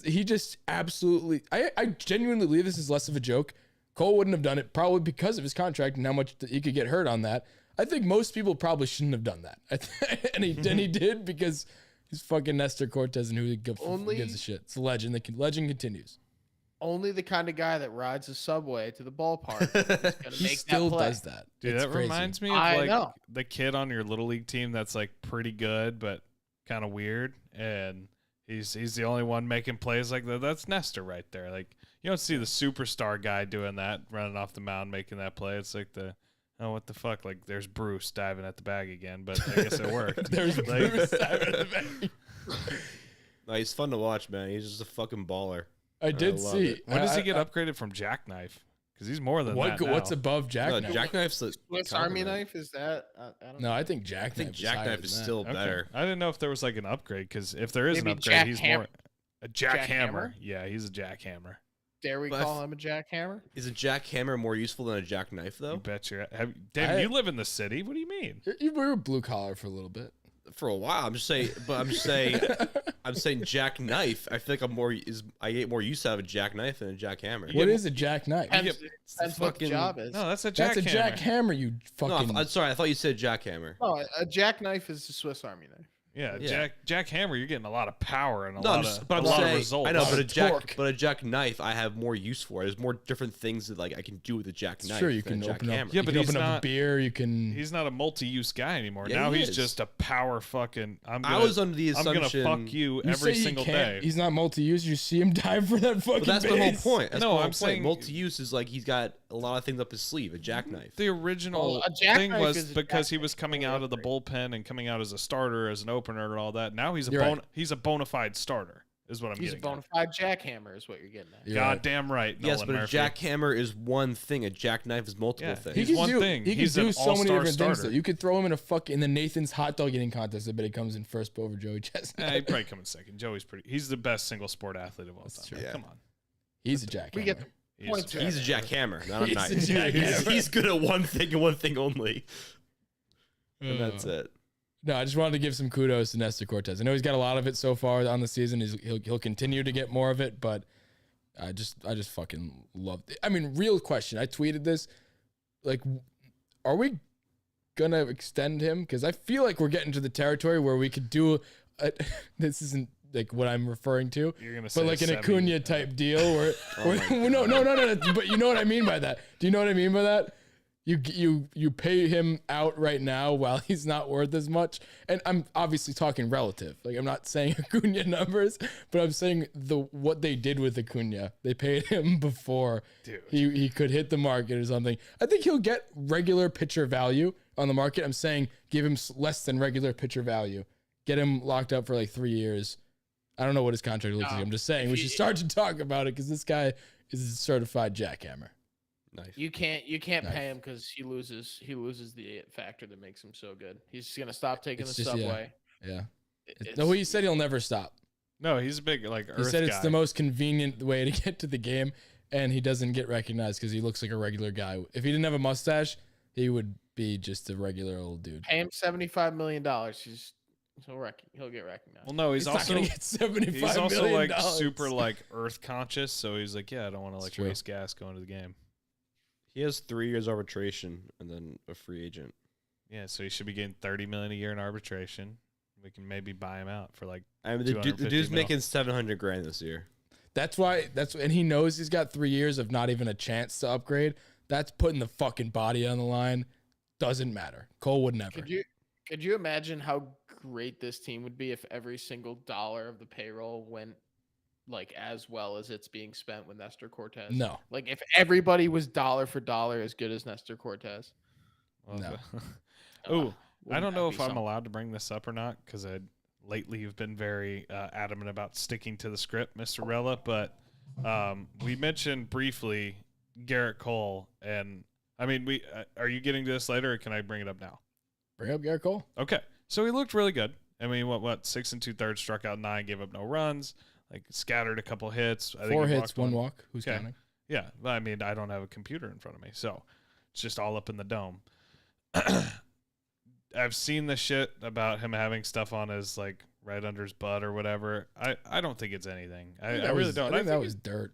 Speaker 3: he just absolutely, I genuinely believe this is less of a joke. Cole wouldn't have done it probably because of his contract and how much he could get hurt on that. I think most people probably shouldn't have done that. And he did because he's fucking Nestor Cortez and who gives a shit. It's a legend. The legend continues.
Speaker 6: Only the kind of guy that rides a subway to the ballpark is gonna
Speaker 3: He
Speaker 6: make
Speaker 3: still
Speaker 6: that play.
Speaker 3: does that.
Speaker 4: Dude,
Speaker 3: It's
Speaker 4: that
Speaker 3: crazy.
Speaker 4: reminds me of
Speaker 6: I
Speaker 4: like
Speaker 6: know.
Speaker 4: the kid on your little league team that's like pretty good but kind of weird, and he's the only one making plays like that. That's Nestor right there. Like you don't see the superstar guy doing that, running off the mound, making that play. It's like what the fuck? Like there's Bruce diving at the bag again, but I guess it worked.
Speaker 3: There's
Speaker 4: Like-
Speaker 3: Bruce diving at the back.
Speaker 5: No, he's fun to watch, man. He's just a fucking baller.
Speaker 3: I did
Speaker 5: love
Speaker 3: see.
Speaker 5: it.
Speaker 4: When does he get upgraded from Jackknife? Because he's more than that.
Speaker 3: What's
Speaker 4: now.
Speaker 3: above Jackknife?
Speaker 5: No, Jackknife's the
Speaker 6: Swiss Army knife is that? I don't
Speaker 3: No,
Speaker 6: know.
Speaker 3: I think Jackknife.
Speaker 5: I think
Speaker 3: is higher
Speaker 5: Jackknife
Speaker 3: than
Speaker 5: is
Speaker 3: that.
Speaker 5: still
Speaker 4: Okay.
Speaker 5: better.
Speaker 4: I didn't know if there was like an upgrade, because if there is
Speaker 6: Maybe
Speaker 4: an upgrade, he's
Speaker 6: Jackhammer?
Speaker 4: more a jackhammer.
Speaker 6: Jackhammer?
Speaker 4: Yeah, he's a jackhammer.
Speaker 6: Dare we
Speaker 5: But I
Speaker 6: call
Speaker 5: f-
Speaker 6: him a jackhammer?
Speaker 5: Is a jackhammer more useful than a jackknife,
Speaker 4: You
Speaker 5: though?
Speaker 4: bet Damn,
Speaker 3: I-
Speaker 4: you live in the city. What do you mean?
Speaker 3: You were blue collar for a little bit.
Speaker 5: For a while, I'm just saying. But I'm just saying. I'm saying jackknife. I feel like I get more use out of a jackknife than a jackhammer.
Speaker 3: What is a jackknife?
Speaker 6: Depends,
Speaker 5: It's the
Speaker 6: depends what the
Speaker 5: fucking-
Speaker 6: job is.
Speaker 4: No, that's a
Speaker 3: That's a
Speaker 4: jackhammer.
Speaker 3: jackhammer. You
Speaker 5: No,
Speaker 3: fucking.
Speaker 5: I'm sorry. I thought you said jackhammer.
Speaker 6: No, a jackknife is a Swiss Army knife.
Speaker 4: Yeah,
Speaker 5: Yeah.
Speaker 4: jackhammer. You're getting a lot of power and a
Speaker 5: No,
Speaker 4: lot
Speaker 5: I'm just,
Speaker 4: of
Speaker 5: but
Speaker 4: a
Speaker 5: I'm
Speaker 4: lot of
Speaker 5: saying,
Speaker 4: results.
Speaker 5: I know, but
Speaker 3: Torque.
Speaker 5: a jackknife, I have more use for. There's more different things that like I can do with a jackknife.
Speaker 3: Sure, you
Speaker 5: than
Speaker 3: can
Speaker 5: a
Speaker 3: open up.
Speaker 5: jackhammer.
Speaker 4: Yeah,
Speaker 3: you
Speaker 4: but
Speaker 3: can
Speaker 4: he's
Speaker 3: open up a
Speaker 4: not-
Speaker 3: beer. You can.
Speaker 4: He's not a multi-use guy anymore.
Speaker 5: Yeah,
Speaker 4: now
Speaker 5: he
Speaker 4: he's
Speaker 5: is.
Speaker 4: just a power fucking.
Speaker 5: I was under the
Speaker 4: I'm gonna
Speaker 5: assumption.
Speaker 4: fuck you
Speaker 3: You
Speaker 4: every
Speaker 3: say he
Speaker 4: single
Speaker 3: can't-
Speaker 4: day.
Speaker 3: He's not multi-use. You see him dive for that fucking.
Speaker 5: But that's my whole
Speaker 3: base.
Speaker 5: point. That's
Speaker 4: No,
Speaker 5: my whole
Speaker 4: I'm
Speaker 5: point.
Speaker 4: saying-
Speaker 5: Multi-use is like he's got a lot of things up his sleeve. A jackknife.
Speaker 4: The original
Speaker 6: Well, a
Speaker 4: thing
Speaker 6: jackknife
Speaker 4: was
Speaker 6: is a
Speaker 4: because he
Speaker 6: jackknife.
Speaker 4: was coming out of the bullpen and coming out as a starter, as an opener, and all that. Now he's a
Speaker 3: You're right.
Speaker 4: he's a bona fide starter, is what I'm
Speaker 6: He's a
Speaker 4: getting.
Speaker 6: bona fide jackhammer, is what you're getting at.
Speaker 3: You're
Speaker 4: God
Speaker 3: right.
Speaker 4: damn right.
Speaker 5: Yes,
Speaker 4: Nolan
Speaker 5: but
Speaker 4: Murphy.
Speaker 5: a jackhammer is one thing. A jackknife is multiple
Speaker 4: Yeah,
Speaker 5: things.
Speaker 3: He
Speaker 4: He's
Speaker 3: can
Speaker 4: one
Speaker 3: do,
Speaker 4: thing.
Speaker 3: He can
Speaker 4: He's
Speaker 3: do
Speaker 4: an
Speaker 3: so many
Speaker 4: all-star
Speaker 3: different things.
Speaker 4: starter.
Speaker 3: Though. You could throw him in the Nathan's hot dog eating contest. I bet he comes in first over Joey Chestnut.
Speaker 4: He'd probably come in second. Joey's pretty. He's the best single sport athlete of all time.
Speaker 3: true.
Speaker 5: Yeah.
Speaker 4: Come on.
Speaker 3: He's a jackhammer.
Speaker 6: We get the
Speaker 4: He's
Speaker 6: points.
Speaker 4: a
Speaker 5: He's a jackhammer, not a
Speaker 3: He's a
Speaker 5: knife.
Speaker 3: jackhammer.
Speaker 5: He's good at one thing and one thing only, and that's it.
Speaker 3: No, I just wanted to give some kudos to Nestor Cortez. I know he's got a lot of it so far on the season. He'll continue to get more of it, but I just fucking loved it. I mean, real question. I tweeted this. Like, are we gonna extend him? Because I feel like we're getting to the territory where we could do this isn't like what I'm referring to.
Speaker 4: You're gonna say
Speaker 3: But like an
Speaker 4: 70.
Speaker 3: Acuna type deal where,
Speaker 5: Oh my
Speaker 3: where no. But you know what I mean by that. Do you know what I mean by that? You pay him out right now while he's not worth as much. And I'm obviously talking relative. Like I'm not saying Acuna numbers, but I'm saying what they did with Acuna. They paid him before
Speaker 4: Dude.
Speaker 3: he could hit the market or something. I think he'll get regular pitcher value on the market. I'm saying give him less than regular pitcher value. Get him locked up for like 3 years. I don't know what his contract looks like. I'm just saying we should start to talk about it because this guy is a certified jackhammer.
Speaker 5: Knife.
Speaker 6: You can't
Speaker 3: Knife.
Speaker 6: pay him because he loses the it factor that makes him so good. He's just gonna stop taking
Speaker 3: It's
Speaker 6: the
Speaker 3: just- yeah.
Speaker 6: subway.
Speaker 3: Yeah.
Speaker 6: It's-
Speaker 3: No, he said he'll never stop.
Speaker 4: No, he's a big like Earth
Speaker 3: He said it's
Speaker 4: guy.
Speaker 3: the most convenient way to get to the game, and he doesn't get recognized because he looks like a regular guy. If he didn't have a mustache, he would be just a regular old dude.
Speaker 6: Pay him $75 million. He'll get recognized.
Speaker 4: Well, no,
Speaker 3: He's not gonna get $75
Speaker 4: he's also
Speaker 3: million.
Speaker 4: like super like earth conscious, so he's like, yeah, I don't want to like
Speaker 3: true.
Speaker 4: waste gas going to the game.
Speaker 5: He has 3 years arbitration and then a free agent.
Speaker 4: Yeah, so he should be getting $30 million a year in arbitration. We can maybe buy him out for like.
Speaker 5: I mean, the
Speaker 4: 250
Speaker 5: dude's
Speaker 4: mil.
Speaker 5: making $700,000 this year.
Speaker 3: That's why. And he knows he's got 3 years of not even a chance to upgrade. That's putting the fucking body on the line. Doesn't matter. Cole would never.
Speaker 6: Could you imagine how great this team would be if every single dollar of the payroll went like as well as it's being spent with Nestor Cortez?
Speaker 3: No.
Speaker 6: Like if everybody was dollar for dollar as good as Nestor Cortez.
Speaker 4: Well,
Speaker 3: No.
Speaker 4: Oh, I
Speaker 6: wouldn't
Speaker 4: don't
Speaker 6: that
Speaker 4: know
Speaker 6: be
Speaker 4: if I'm
Speaker 6: something?
Speaker 4: allowed to bring this up or not because I lately have been very adamant about sticking to the script, Mr. Rella. But we mentioned briefly Garrett Cole, and I mean, we are you getting to this later, or can I bring it up now?
Speaker 3: Bring up Garrett Cole.
Speaker 4: Okay, so he looked really good. I mean, what 6 2/3, struck out 9, gave up no runs, like scattered a couple hits. I think
Speaker 3: 4
Speaker 4: he
Speaker 3: hits,
Speaker 4: walked
Speaker 3: 1 walk. Who's
Speaker 4: Okay.
Speaker 3: counting?
Speaker 4: Yeah, but I mean, I don't have a computer in front of me, so it's just all up in the dome. I've seen the shit about him having stuff on his like right under his butt or whatever. I don't think it's anything. I really don't.
Speaker 3: I think that was dirt,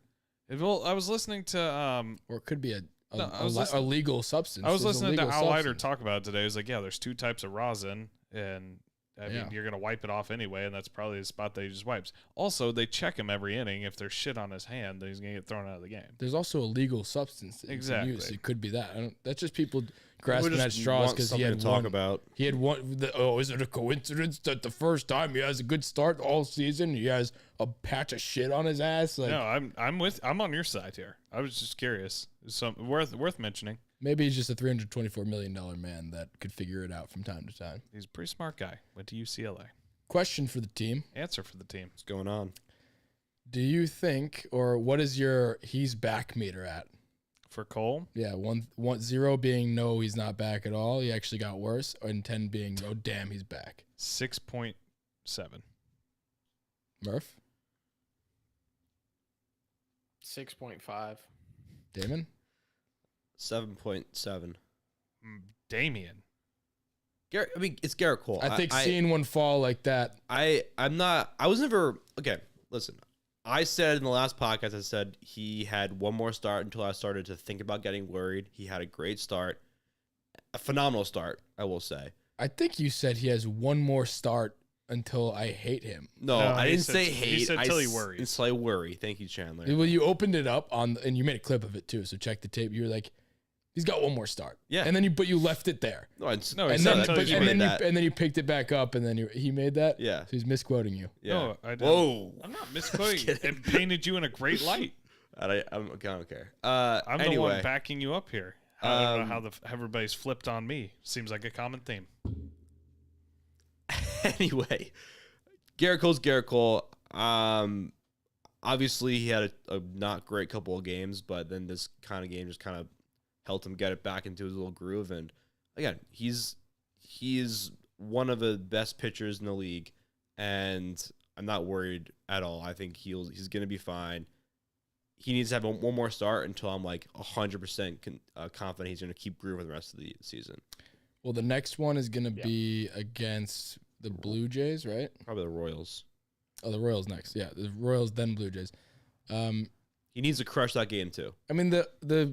Speaker 4: Well, I was listening to
Speaker 3: or it could be a
Speaker 4: No, I was listening-
Speaker 3: legal substance.
Speaker 4: I was
Speaker 3: There's a
Speaker 4: listening to
Speaker 3: legal
Speaker 4: Al Leiter
Speaker 3: substance.
Speaker 4: talk about it today. He was like, yeah, there's 2 types of rosin, and I
Speaker 3: Yeah.
Speaker 4: mean, you're gonna wipe it off anyway, and that's probably the spot that he just wipes. Also, they check him every inning. If there's shit on his hand, then he's gonna get thrown out of the game.
Speaker 3: There's also a legal substance that you can use.
Speaker 4: Exactly.
Speaker 3: It could be that. That's just people
Speaker 5: We
Speaker 3: grasping
Speaker 5: just
Speaker 3: at straws
Speaker 5: want
Speaker 3: because he
Speaker 5: something
Speaker 3: had
Speaker 5: to talk
Speaker 3: one.
Speaker 5: about.
Speaker 3: He had one. Is it a coincidence that the first time he has a good start all season, he has a patch of shit on his ass? Like
Speaker 4: No, I'm on your side here. I was just curious. It's something worth mentioning.
Speaker 3: maybe he's just a $324 million man that could figure it out from time to time.
Speaker 4: He's a pretty smart guy. Went to UCLA.
Speaker 3: Question for the team:
Speaker 4: Answer for the team.
Speaker 5: What's going on?
Speaker 3: do you think, or what is your he's back meter at?
Speaker 4: For Cole,
Speaker 3: Yeah, 0 being no, he's not back at all. He actually got worse, and 10 being oh damn, he's back.
Speaker 4: 6.7.
Speaker 3: Murph,
Speaker 6: 6.5.
Speaker 3: Damon,
Speaker 5: 7.7.
Speaker 4: Damian.
Speaker 5: Garrett, I mean, it's Garrett Cole.
Speaker 3: I think seeing one fall like that.
Speaker 5: I was never okay. Listen, I said in the last podcast, I said he had one more start until I started to think about getting worried. He had a great start, a phenomenal start, I will say.
Speaker 3: I think you said he has one more start until I hate him.
Speaker 5: No,
Speaker 4: No,
Speaker 5: I
Speaker 4: he
Speaker 5: didn't
Speaker 4: said-
Speaker 5: say
Speaker 4: he
Speaker 5: hate.
Speaker 4: said
Speaker 5: I
Speaker 4: till he
Speaker 5: s-
Speaker 4: worries.
Speaker 5: Until I worry. Thank you, Chandler.
Speaker 3: Well, you opened it up and you made a clip of it too. So check the tape. You were like, he's got one more start.
Speaker 5: Yeah.
Speaker 3: And then you left it there.
Speaker 5: No, it's,
Speaker 4: No, he
Speaker 3: And
Speaker 4: said
Speaker 3: then,
Speaker 4: until
Speaker 3: but,
Speaker 4: he
Speaker 3: and,
Speaker 4: made
Speaker 3: then
Speaker 5: that.
Speaker 3: and then you picked it back up, and then he made that.
Speaker 5: Yeah.
Speaker 3: So he's misquoting you.
Speaker 5: Yeah.
Speaker 4: No, I didn't.
Speaker 5: Whoa.
Speaker 4: I'm not
Speaker 5: Just
Speaker 4: misquoting.
Speaker 5: kidding.
Speaker 4: It painted you in a great light.
Speaker 5: I don't care.
Speaker 4: I'm the
Speaker 5: anyway,
Speaker 4: one backing you up here. I don't know how everybody's flipped on me. Seems like a common theme.
Speaker 5: anyway, Garrett Cole's Garrett Cole. Obviously, he had a not great couple of games, but then this kind of game just kind of helped him get it back into his little groove. And again, he is one of the best pitchers in the league, and I'm not worried at all. I think he's going to be fine. He needs to have one more start until I'm like 100% confident he's going to keep grooving the rest of the season.
Speaker 3: Well, the next one is going to be against the Blue Jays, right?
Speaker 5: Probably the Royals.
Speaker 3: Oh, the Royals next. Yeah, the Royals, then Blue Jays.
Speaker 5: He needs to crush that game too.
Speaker 3: I mean, the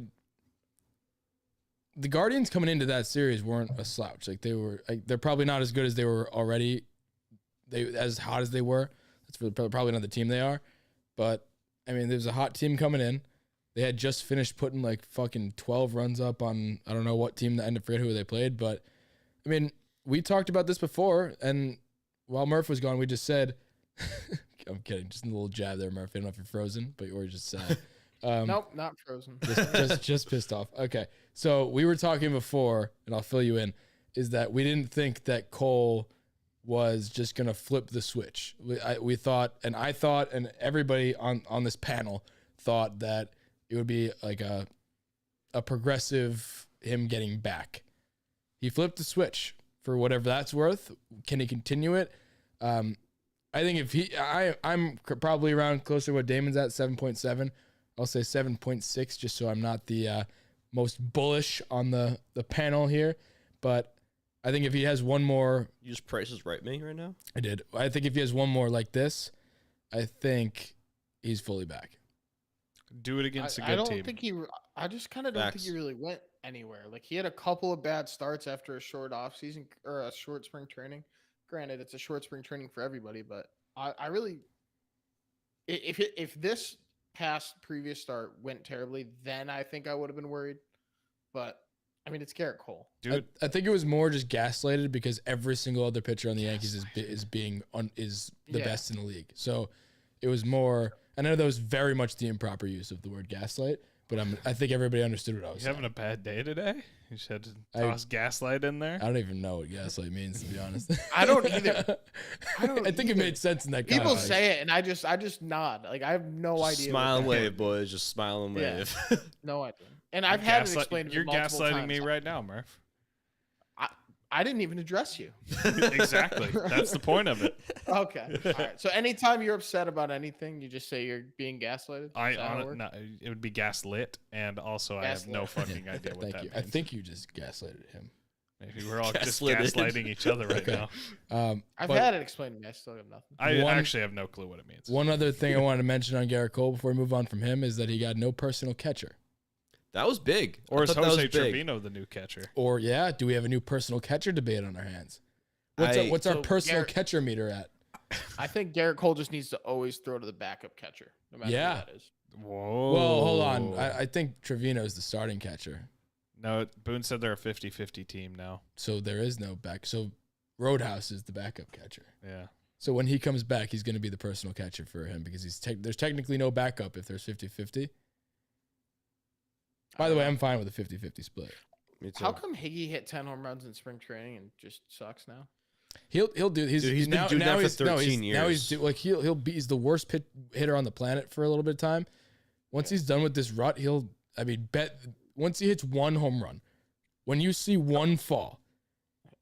Speaker 3: Guardians coming into that series weren't a slouch. Like they're probably not as good as they were already. As hot as they were. That's probably not the team they are. But I mean, there's a hot team coming in. They had just finished putting like fucking 12 runs up on I don't know what team. I forget who they played, but I mean, we talked about this before, and while Murph was gone, we just said, I'm kidding, just a little jab there, Murph. I don't know if you're frozen, but you were just sad.
Speaker 6: Nope, not frozen.
Speaker 3: just pissed off. Okay, so we were talking before, and I'll fill you in, is that we didn't think that Cole was just gonna flip the switch. We thought, and I thought, and everybody on this panel thought that it would be like a progressive him getting back. He flipped the switch for whatever that's worth. Can he continue it? I think if I'm probably around closer to what Damon's at, 7.7. I'll say 7.6 just so I'm not the most bullish on the panel here. But I think if he has one more,
Speaker 5: You just prices right me right now.
Speaker 3: I did. I think if he has one more like this, I think he's fully back.
Speaker 4: Do it against a
Speaker 6: I
Speaker 4: good
Speaker 6: don't
Speaker 4: team.
Speaker 6: think he. I just kind of don't think
Speaker 5: Facts.
Speaker 6: he really went anywhere. Like he had a couple of bad starts after a short off season or a short spring training. Granted, it's a short spring training for everybody, but I really, if this past previous start went terribly, then I think I would have been worried. But I mean, it's Garrett Cole.
Speaker 4: Dude,
Speaker 3: I think it was more just gaslighted because every single other pitcher on the Yankees is the
Speaker 6: Yeah.
Speaker 3: best in the league. So it was more. I know that was very much the improper use of the word gaslight, but I think everybody understood what I was
Speaker 4: you having
Speaker 3: saying.
Speaker 4: a bad day today? You just had to
Speaker 3: I-
Speaker 4: toss gaslight in there.
Speaker 3: I don't even know what gaslight means, to be honest.
Speaker 6: I don't either. I don't
Speaker 3: I think it
Speaker 6: either.
Speaker 3: made sense in that
Speaker 6: People
Speaker 3: context.
Speaker 6: say it, and I just nod. Like I have no
Speaker 5: Just
Speaker 6: idea.
Speaker 5: smile
Speaker 6: what
Speaker 5: and
Speaker 6: that
Speaker 5: wave,
Speaker 6: means.
Speaker 5: boys. Just smile and
Speaker 6: Yeah.
Speaker 5: wave.
Speaker 6: No idea. And I've had it explained. to me
Speaker 4: You're
Speaker 6: multiple
Speaker 4: gaslighting
Speaker 6: times.
Speaker 4: me right now, Murph.
Speaker 6: I didn't even address you.
Speaker 4: Exactly. That's the point of it.
Speaker 6: Okay. All right. So anytime you're upset about anything, you just say you're being gaslighted.
Speaker 4: I
Speaker 6: Is that how it
Speaker 4: on
Speaker 6: works?
Speaker 4: no, it would be gaslit, and also I have no
Speaker 6: Gaslit.
Speaker 4: fucking idea what
Speaker 3: Thank
Speaker 4: that
Speaker 3: you.
Speaker 4: means.
Speaker 3: I think you just gaslighted him.
Speaker 4: Maybe we're all just
Speaker 5: Gaslighted.
Speaker 4: gaslighting each other right
Speaker 3: Okay.
Speaker 4: now.
Speaker 6: I've
Speaker 3: But
Speaker 6: had it explained to me. I still have nothing.
Speaker 4: I
Speaker 3: One-
Speaker 4: actually have no clue what it means.
Speaker 3: one other thing I wanted to mention on Garrett Cole before we move on from him is that he got no personal catcher.
Speaker 5: That was big.
Speaker 4: Or
Speaker 5: I
Speaker 4: is
Speaker 5: thought that
Speaker 4: Jose
Speaker 5: was big.
Speaker 4: Trevino the new catcher?
Speaker 3: Or do we have a new personal catcher debate on our hands? What's our
Speaker 6: So
Speaker 3: personal
Speaker 6: Garrett-
Speaker 3: catcher meter at?
Speaker 6: I think Garrett Cole just needs to always throw to the backup catcher, no matter
Speaker 3: Yeah.
Speaker 6: who that is.
Speaker 4: Whoa.
Speaker 3: Well, hold on. I think Trevino's the starting catcher.
Speaker 4: No, Boone said they're a 50-50 team now.
Speaker 3: So there is no back. So Roadhouse is the backup catcher.
Speaker 4: Yeah.
Speaker 3: So when he comes back, he's going to be the personal catcher for him because there's technically no backup if there's 50-50. By the way, I'm fine with a 50-50 split.
Speaker 5: Me too.
Speaker 6: How come Higgy hit 10 home runs in spring training and just sucks now?
Speaker 3: He'll do.
Speaker 5: Dude, he's been doing that for 13
Speaker 3: Now he's
Speaker 5: years.
Speaker 3: like he's the worst hitter on the planet for a little bit of time. Once he's done with this rut, once he hits one home run, when you see one fall,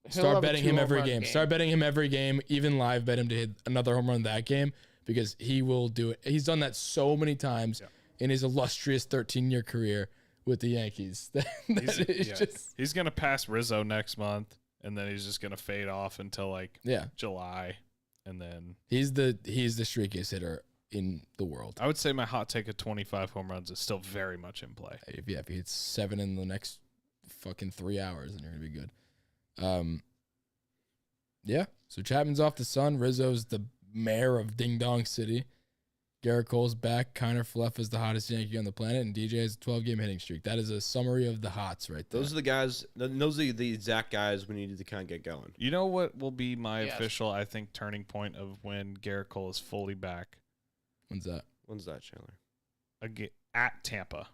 Speaker 6: He'll
Speaker 3: start
Speaker 6: have a
Speaker 3: betting him every
Speaker 6: 2-home run
Speaker 3: game. Start betting him every game. Even live bet him to hit another home run that game because he will do it. He's done that so many times in his illustrious 13-year career with the Yankees.
Speaker 4: He's going to pass Rizzo next month, and then he's just going to fade off until like July. And then
Speaker 3: he's the streakiest hitter in the world.
Speaker 4: I would say my hot take of 25 home runs is still very much in play.
Speaker 3: If he hits 7 in the next fucking 3 hours, then you're gonna be good. So Chapman's off the Sun. Rizzo's the mayor of Ding Dong City. Garrett Cole's back. Connor Fluff is the hottest Yankee on the planet, and DJ has a 12-game hitting streak. That is a summary of the hots right there.
Speaker 5: Those are the guys. Those are the exact guys we needed to kind of get going.
Speaker 4: You know what will be my
Speaker 6: Yes.
Speaker 4: official, I think, turning point of when Garrett Cole is fully back?
Speaker 3: When's that?
Speaker 5: When's that, Chandler?
Speaker 4: At Tampa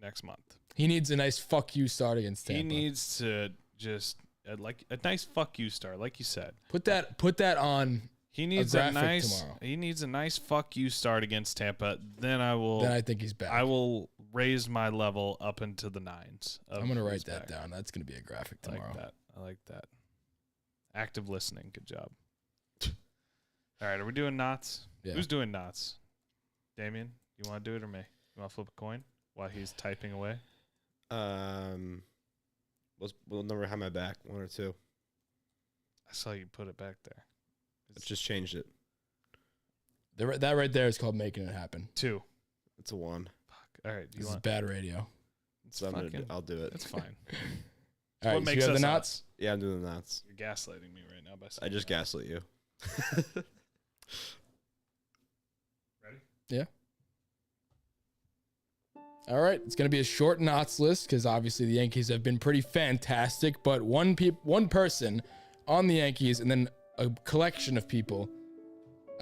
Speaker 4: next month.
Speaker 3: He needs a nice fuck you start against Tampa.
Speaker 4: He needs to just like a nice fuck you start, like you said.
Speaker 3: Put that on.
Speaker 4: He needs a
Speaker 3: graphic
Speaker 4: nice.
Speaker 3: tomorrow.
Speaker 4: He needs a nice fuck you start against Tampa. Then
Speaker 3: I think he's back.
Speaker 4: I will raise my level up into the nines.
Speaker 3: I'm gonna
Speaker 4: who's
Speaker 3: write that
Speaker 4: back.
Speaker 3: down. That's gonna be a graphic
Speaker 4: I
Speaker 3: tomorrow.
Speaker 4: like that. I like that. Active listening. Good job. All right, are we doing knots?
Speaker 3: Yeah.
Speaker 4: Who's doing knots? Damien, you want to do it or me? You want to flip a coin while he's typing away?
Speaker 5: What number have my back? 1 or 2?
Speaker 4: I saw you put it back there.
Speaker 5: Let's just changed it.
Speaker 3: That right there is called making it happen.
Speaker 4: 2.
Speaker 5: It's a 1.
Speaker 4: Fuck. All right.
Speaker 3: This is bad radio.
Speaker 4: It's
Speaker 5: So
Speaker 4: fucking,
Speaker 5: I'll do it.
Speaker 4: it's fine.
Speaker 3: All right,
Speaker 4: What
Speaker 3: so
Speaker 4: makes
Speaker 3: you have the
Speaker 4: us
Speaker 3: knots?
Speaker 5: Yeah, I'm doing the knots.
Speaker 4: You're gaslighting me right now by
Speaker 5: I
Speaker 4: saying
Speaker 5: just
Speaker 4: that.
Speaker 5: gaslit you.
Speaker 4: Ready?
Speaker 3: Yeah. All right, it's going to be a short knots list because obviously the Yankees have been pretty fantastic, but one person on the Yankees and then a collection of people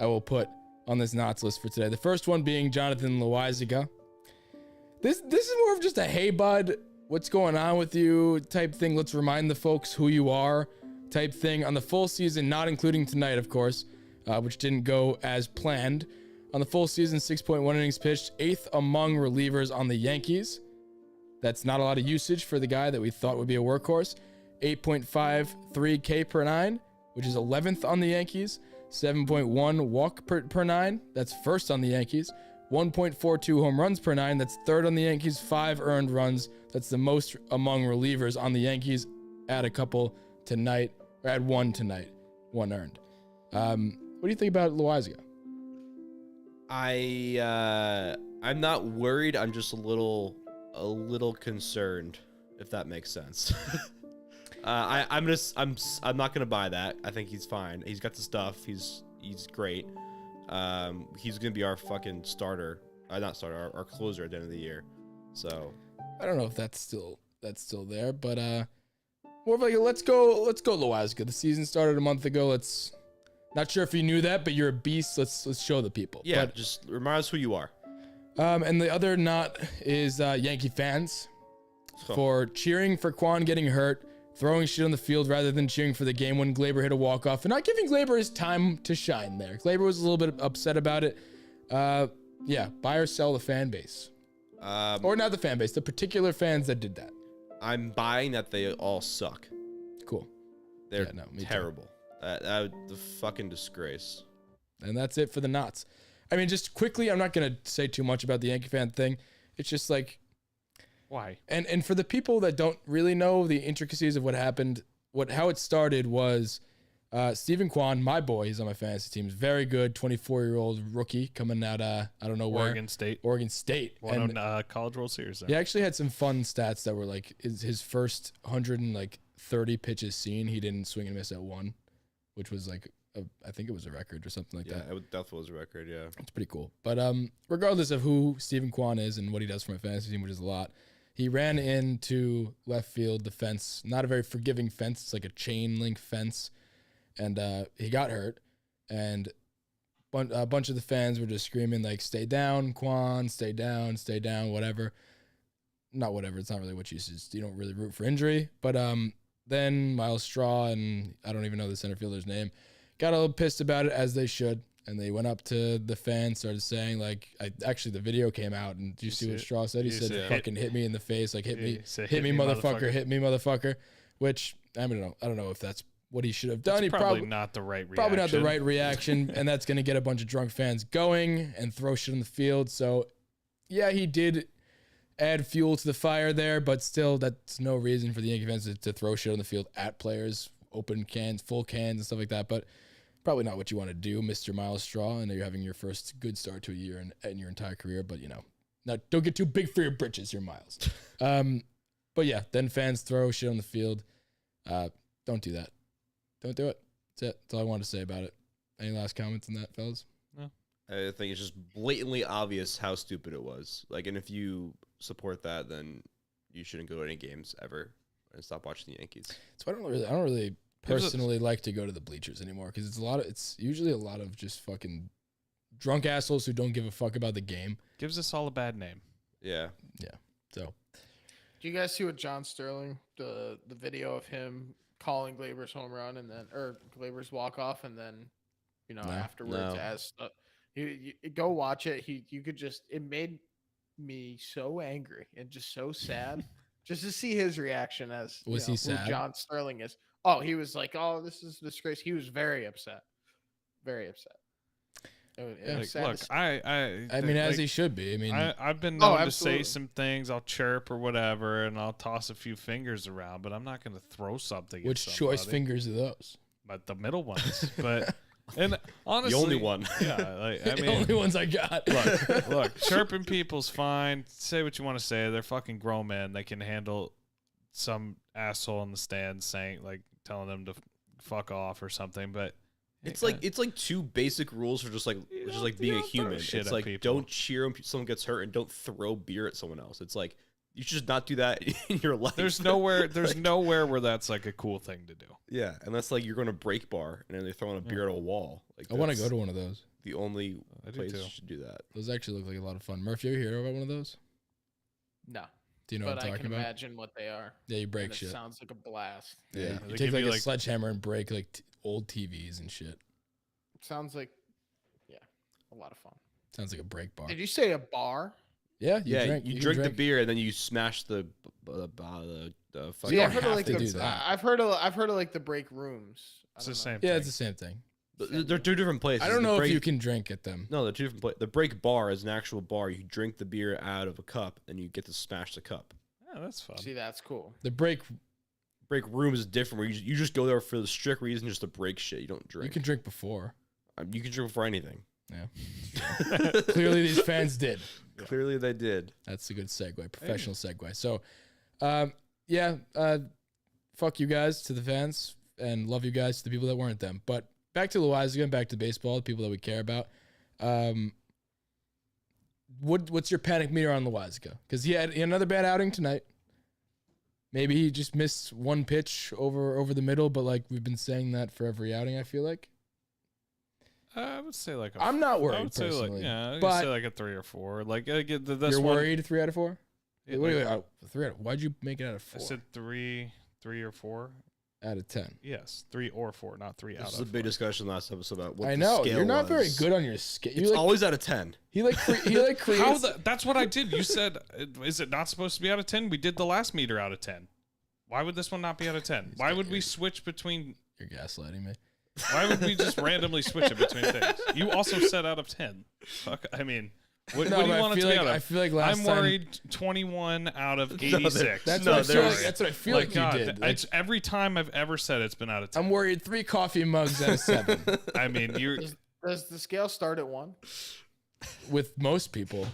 Speaker 3: I will put on this knots list for today. The first one being Jonathan Loaizaga. This is more of just a hey bud, what's going on with you type thing. Let's remind the folks who you are type thing on the full season, not including tonight, of course, which didn't go as planned. On the full season, 6.1 innings pitched, 8th among relievers on the Yankees. That's not a lot of usage for the guy that we thought would be a workhorse. 8.53 K per 9, which is 11th on the Yankees. 7.1 walk per 9, that's first on the Yankees. 1.42 home runs per 9, that's third on the Yankees. 5 earned runs, that's the most among relievers on the Yankees. Add a couple tonight, or had one tonight, one earned. What do you think about Loizaga?
Speaker 5: I'm not worried. I'm just a little concerned, if that makes sense. I'm not gonna buy that. I think he's fine. He's got the stuff. He's great. He's gonna be our fucking starter. Not starter. Our closer at the end of the year. So
Speaker 3: I don't know if that's still there, but more of like let's go Loizaga. The season started a month ago. Not sure if you knew that, but you're a beast. Let's show the people.
Speaker 5: yeah,
Speaker 3: But,
Speaker 5: just remind us who you are.
Speaker 3: and the other knot is Yankee fans for cheering for Quan getting hurt, throwing shit on the field rather than cheering for the game when Glaber hit a walk-off, and not giving Glaber his time to shine there. Glaber was a little bit upset about it. Yeah, buy or sell the fan base. Or not the fan base, the particular fans that did that.
Speaker 5: I'm buying that they all suck.
Speaker 3: Cool.
Speaker 5: They're
Speaker 3: Yeah, no, me too.
Speaker 5: terrible. The fucking disgrace.
Speaker 3: And that's it for the knots. I mean, just quickly, I'm not going to say too much about the Yankee fan thing. It's just like,
Speaker 4: Why?
Speaker 3: and for the people that don't really know the intricacies of what happened, how it started was Stephen Kwan, my boy, he's on my fantasy team, is very good, 24-year-old rookie coming out, I don't know where.
Speaker 4: Oregon State.
Speaker 3: And
Speaker 4: College World Series there.
Speaker 3: he actually had some fun stats that were like his first 130 pitches seen, he didn't swing and miss at one, which was like, I think it was a record or something like that.
Speaker 5: Yeah, it definitely was a record, yeah.
Speaker 3: It's pretty cool. But regardless of who Stephen Kwan is and what he does for my fantasy team, which is a lot, he ran into left field, the fence, not a very forgiving fence. It's like a chain link fence. And he got hurt. And a bunch of the fans were just screaming, like, stay down, Kwan, stay down, whatever. Not whatever. It's not really what you don't really root for injury. But then Miles Straw, and I don't even know the center fielder's name, got a little pissed about it, as they should. And they went up to the fans, started saying, like, actually the video came out, and did you see what Straw said? He said, fucking hit me in the face, like, hit me, motherfucker. Which, I don't know if that's what he should have done.
Speaker 4: It's probably not the right reaction.
Speaker 3: Probably not the right reaction, and that's going to get a bunch of drunk fans going and throw shit on the field. So, yeah, he did add fuel to the fire there, but still, that's no reason for the Yankee fans to throw shit on the field at players, open cans, full cans, and stuff like that. But probably not what you want to do, Mr. Miles Straw. I know you're having your first good start to a year in your entire career, but, don't get too big for your britches, you're Miles. But, yeah, then fans throw shit on the field. Don't do that. Don't do it. That's it. That's all I wanted to say about it. Any last comments on that, fellas?
Speaker 4: No.
Speaker 5: I think it's just blatantly obvious how stupid it was. Like, and if you support that, then you shouldn't go to any games ever and stop watching the Yankees.
Speaker 3: So I don't really personally like to go to the bleachers anymore because it's usually a lot of just fucking drunk assholes who don't give a fuck about the game.
Speaker 4: Gives us all a bad name.
Speaker 5: Yeah.
Speaker 3: Yeah. So,
Speaker 6: Do you guys see what John Sterling, the video of him calling Glaber's home run or Glaber's walk off, and then, afterwards, as you go watch it. It made me so angry and just so sad just to see his reaction as
Speaker 3: was he sad?
Speaker 6: Who John Sterling is. Oh, he was like, oh, this is a disgrace. He was very upset. Very upset. It was sad
Speaker 4: Look,
Speaker 6: to see.
Speaker 3: I mean, as he should be. I mean,
Speaker 4: I've been known to
Speaker 6: absolutely.
Speaker 4: say some things. I'll chirp or whatever, and I'll toss a few fingers around, but I'm not going to throw something.
Speaker 3: which
Speaker 4: at
Speaker 3: choice
Speaker 4: somebody.
Speaker 3: fingers are those?
Speaker 4: But the middle ones. But and honestly,
Speaker 5: The only one.
Speaker 4: Yeah, like, I
Speaker 3: The
Speaker 4: mean,
Speaker 3: only ones I got.
Speaker 4: look, chirping people's fine. Say what you want to say. They're fucking grown men. They can handle some asshole in the stands telling them to fuck off or something. But
Speaker 5: It's like two basic rules for just being a human.
Speaker 4: shit
Speaker 5: It's
Speaker 4: at
Speaker 5: like
Speaker 4: people.
Speaker 5: don't cheer when someone gets hurt and don't throw beer at someone else. It's like you should just not do that in your life.
Speaker 4: there's nowhere where that's like a cool thing to do.
Speaker 5: Yeah, unless like you're going to break bar and then they're throwing a beer at a wall. Like
Speaker 3: I want to
Speaker 5: that's
Speaker 3: go to one of those.
Speaker 5: The only
Speaker 4: I do
Speaker 5: place
Speaker 4: too.
Speaker 5: you should do that.
Speaker 3: Those actually look like a lot of fun. Murphy, you ever hear about one of those?
Speaker 6: No,
Speaker 3: Do you know
Speaker 6: but
Speaker 3: what I'm
Speaker 6: I
Speaker 3: talking
Speaker 6: can
Speaker 3: about?
Speaker 6: imagine what they are.
Speaker 3: Yeah, you break
Speaker 6: And it
Speaker 3: shit.
Speaker 6: sounds like a blast.
Speaker 3: Yeah,
Speaker 4: They
Speaker 3: you
Speaker 4: give
Speaker 3: take like
Speaker 4: you,
Speaker 3: a sledgehammer and break like old TVs and shit.
Speaker 6: Sounds like, a lot of fun.
Speaker 3: Sounds like a break bar.
Speaker 6: Did you say a bar?
Speaker 3: Yeah,
Speaker 5: You
Speaker 3: can
Speaker 5: drink the beer and then you smash the fucking.
Speaker 6: See, I've
Speaker 3: don't
Speaker 6: heard of
Speaker 3: have
Speaker 6: like
Speaker 3: to
Speaker 6: the,
Speaker 3: do that.
Speaker 6: I've heard of like the break rooms. I
Speaker 4: It's
Speaker 6: don't
Speaker 4: the
Speaker 6: know.
Speaker 4: same
Speaker 3: Yeah,
Speaker 4: thing.
Speaker 3: it's the same thing.
Speaker 5: They're two different places.
Speaker 3: I don't
Speaker 5: The
Speaker 3: know if
Speaker 5: break-
Speaker 3: you can drink at them.
Speaker 5: No, they're two different places. The break bar is an actual bar. You drink the beer out of a cup and you get to smash the cup.
Speaker 4: Yeah, that's fun.
Speaker 6: See, that's cool.
Speaker 3: The break
Speaker 5: break rooms is different. Where you just go there for the strict reason just to break shit. You don't drink.
Speaker 3: You can drink before.
Speaker 5: You can drink for anything.
Speaker 3: Yeah. Clearly, these fans did.
Speaker 5: Clearly, they did.
Speaker 3: That's a good segue, professional segue. So, fuck you guys to the fans, and love you guys to the people that weren't them. But back to Loizaga and back to baseball, the people that we care about. What's your panic meter on Loizaga? Because he had another bad outing tonight. Maybe he just missed one pitch over the middle, but like we've been saying that for every outing, I feel like.
Speaker 4: I would say like
Speaker 3: I'm not worried
Speaker 4: I would say
Speaker 3: personally.
Speaker 4: I would
Speaker 3: but
Speaker 4: say like a 3 or 4. Like that's
Speaker 3: you're
Speaker 4: one,
Speaker 3: worried 3 out of 4?
Speaker 4: Yeah,
Speaker 3: Wait,
Speaker 4: like-
Speaker 3: 3 out of, why'd you make it out of 4?
Speaker 4: I said 3 or 4.
Speaker 3: Out of 10.
Speaker 4: Yes, 3 or 4, not 3 out
Speaker 5: This
Speaker 4: of
Speaker 5: is a big
Speaker 4: 4.
Speaker 5: discussion last episode about what
Speaker 3: I
Speaker 5: the
Speaker 3: know
Speaker 5: scale
Speaker 3: you're not very
Speaker 5: was.
Speaker 3: good on your scale.
Speaker 5: It's always out of 10.
Speaker 3: He creates.
Speaker 4: How that's what I did. You said, is it not supposed to be out of 10? We did the last meter out of 10. Why would this one not be out of 10? Why would we switch between?
Speaker 3: You're gaslighting me.
Speaker 4: Why would we just randomly switch it between things? You also said out of 10. Fuck. I mean, what do you
Speaker 3: but
Speaker 4: want it to be out of?
Speaker 3: I feel like last
Speaker 4: I'm
Speaker 3: time.
Speaker 4: worried 21 out of 86.
Speaker 3: That's
Speaker 5: No,
Speaker 3: what I feel
Speaker 5: there
Speaker 3: like.
Speaker 5: was-
Speaker 3: That's what I feel like
Speaker 4: God,
Speaker 3: you did. Like,
Speaker 4: it's every time I've ever said it's been out of 10.
Speaker 3: I'm worried 3 coffee mugs out of 7
Speaker 4: I mean, you're
Speaker 6: Does the scale start at 1?
Speaker 3: with most people.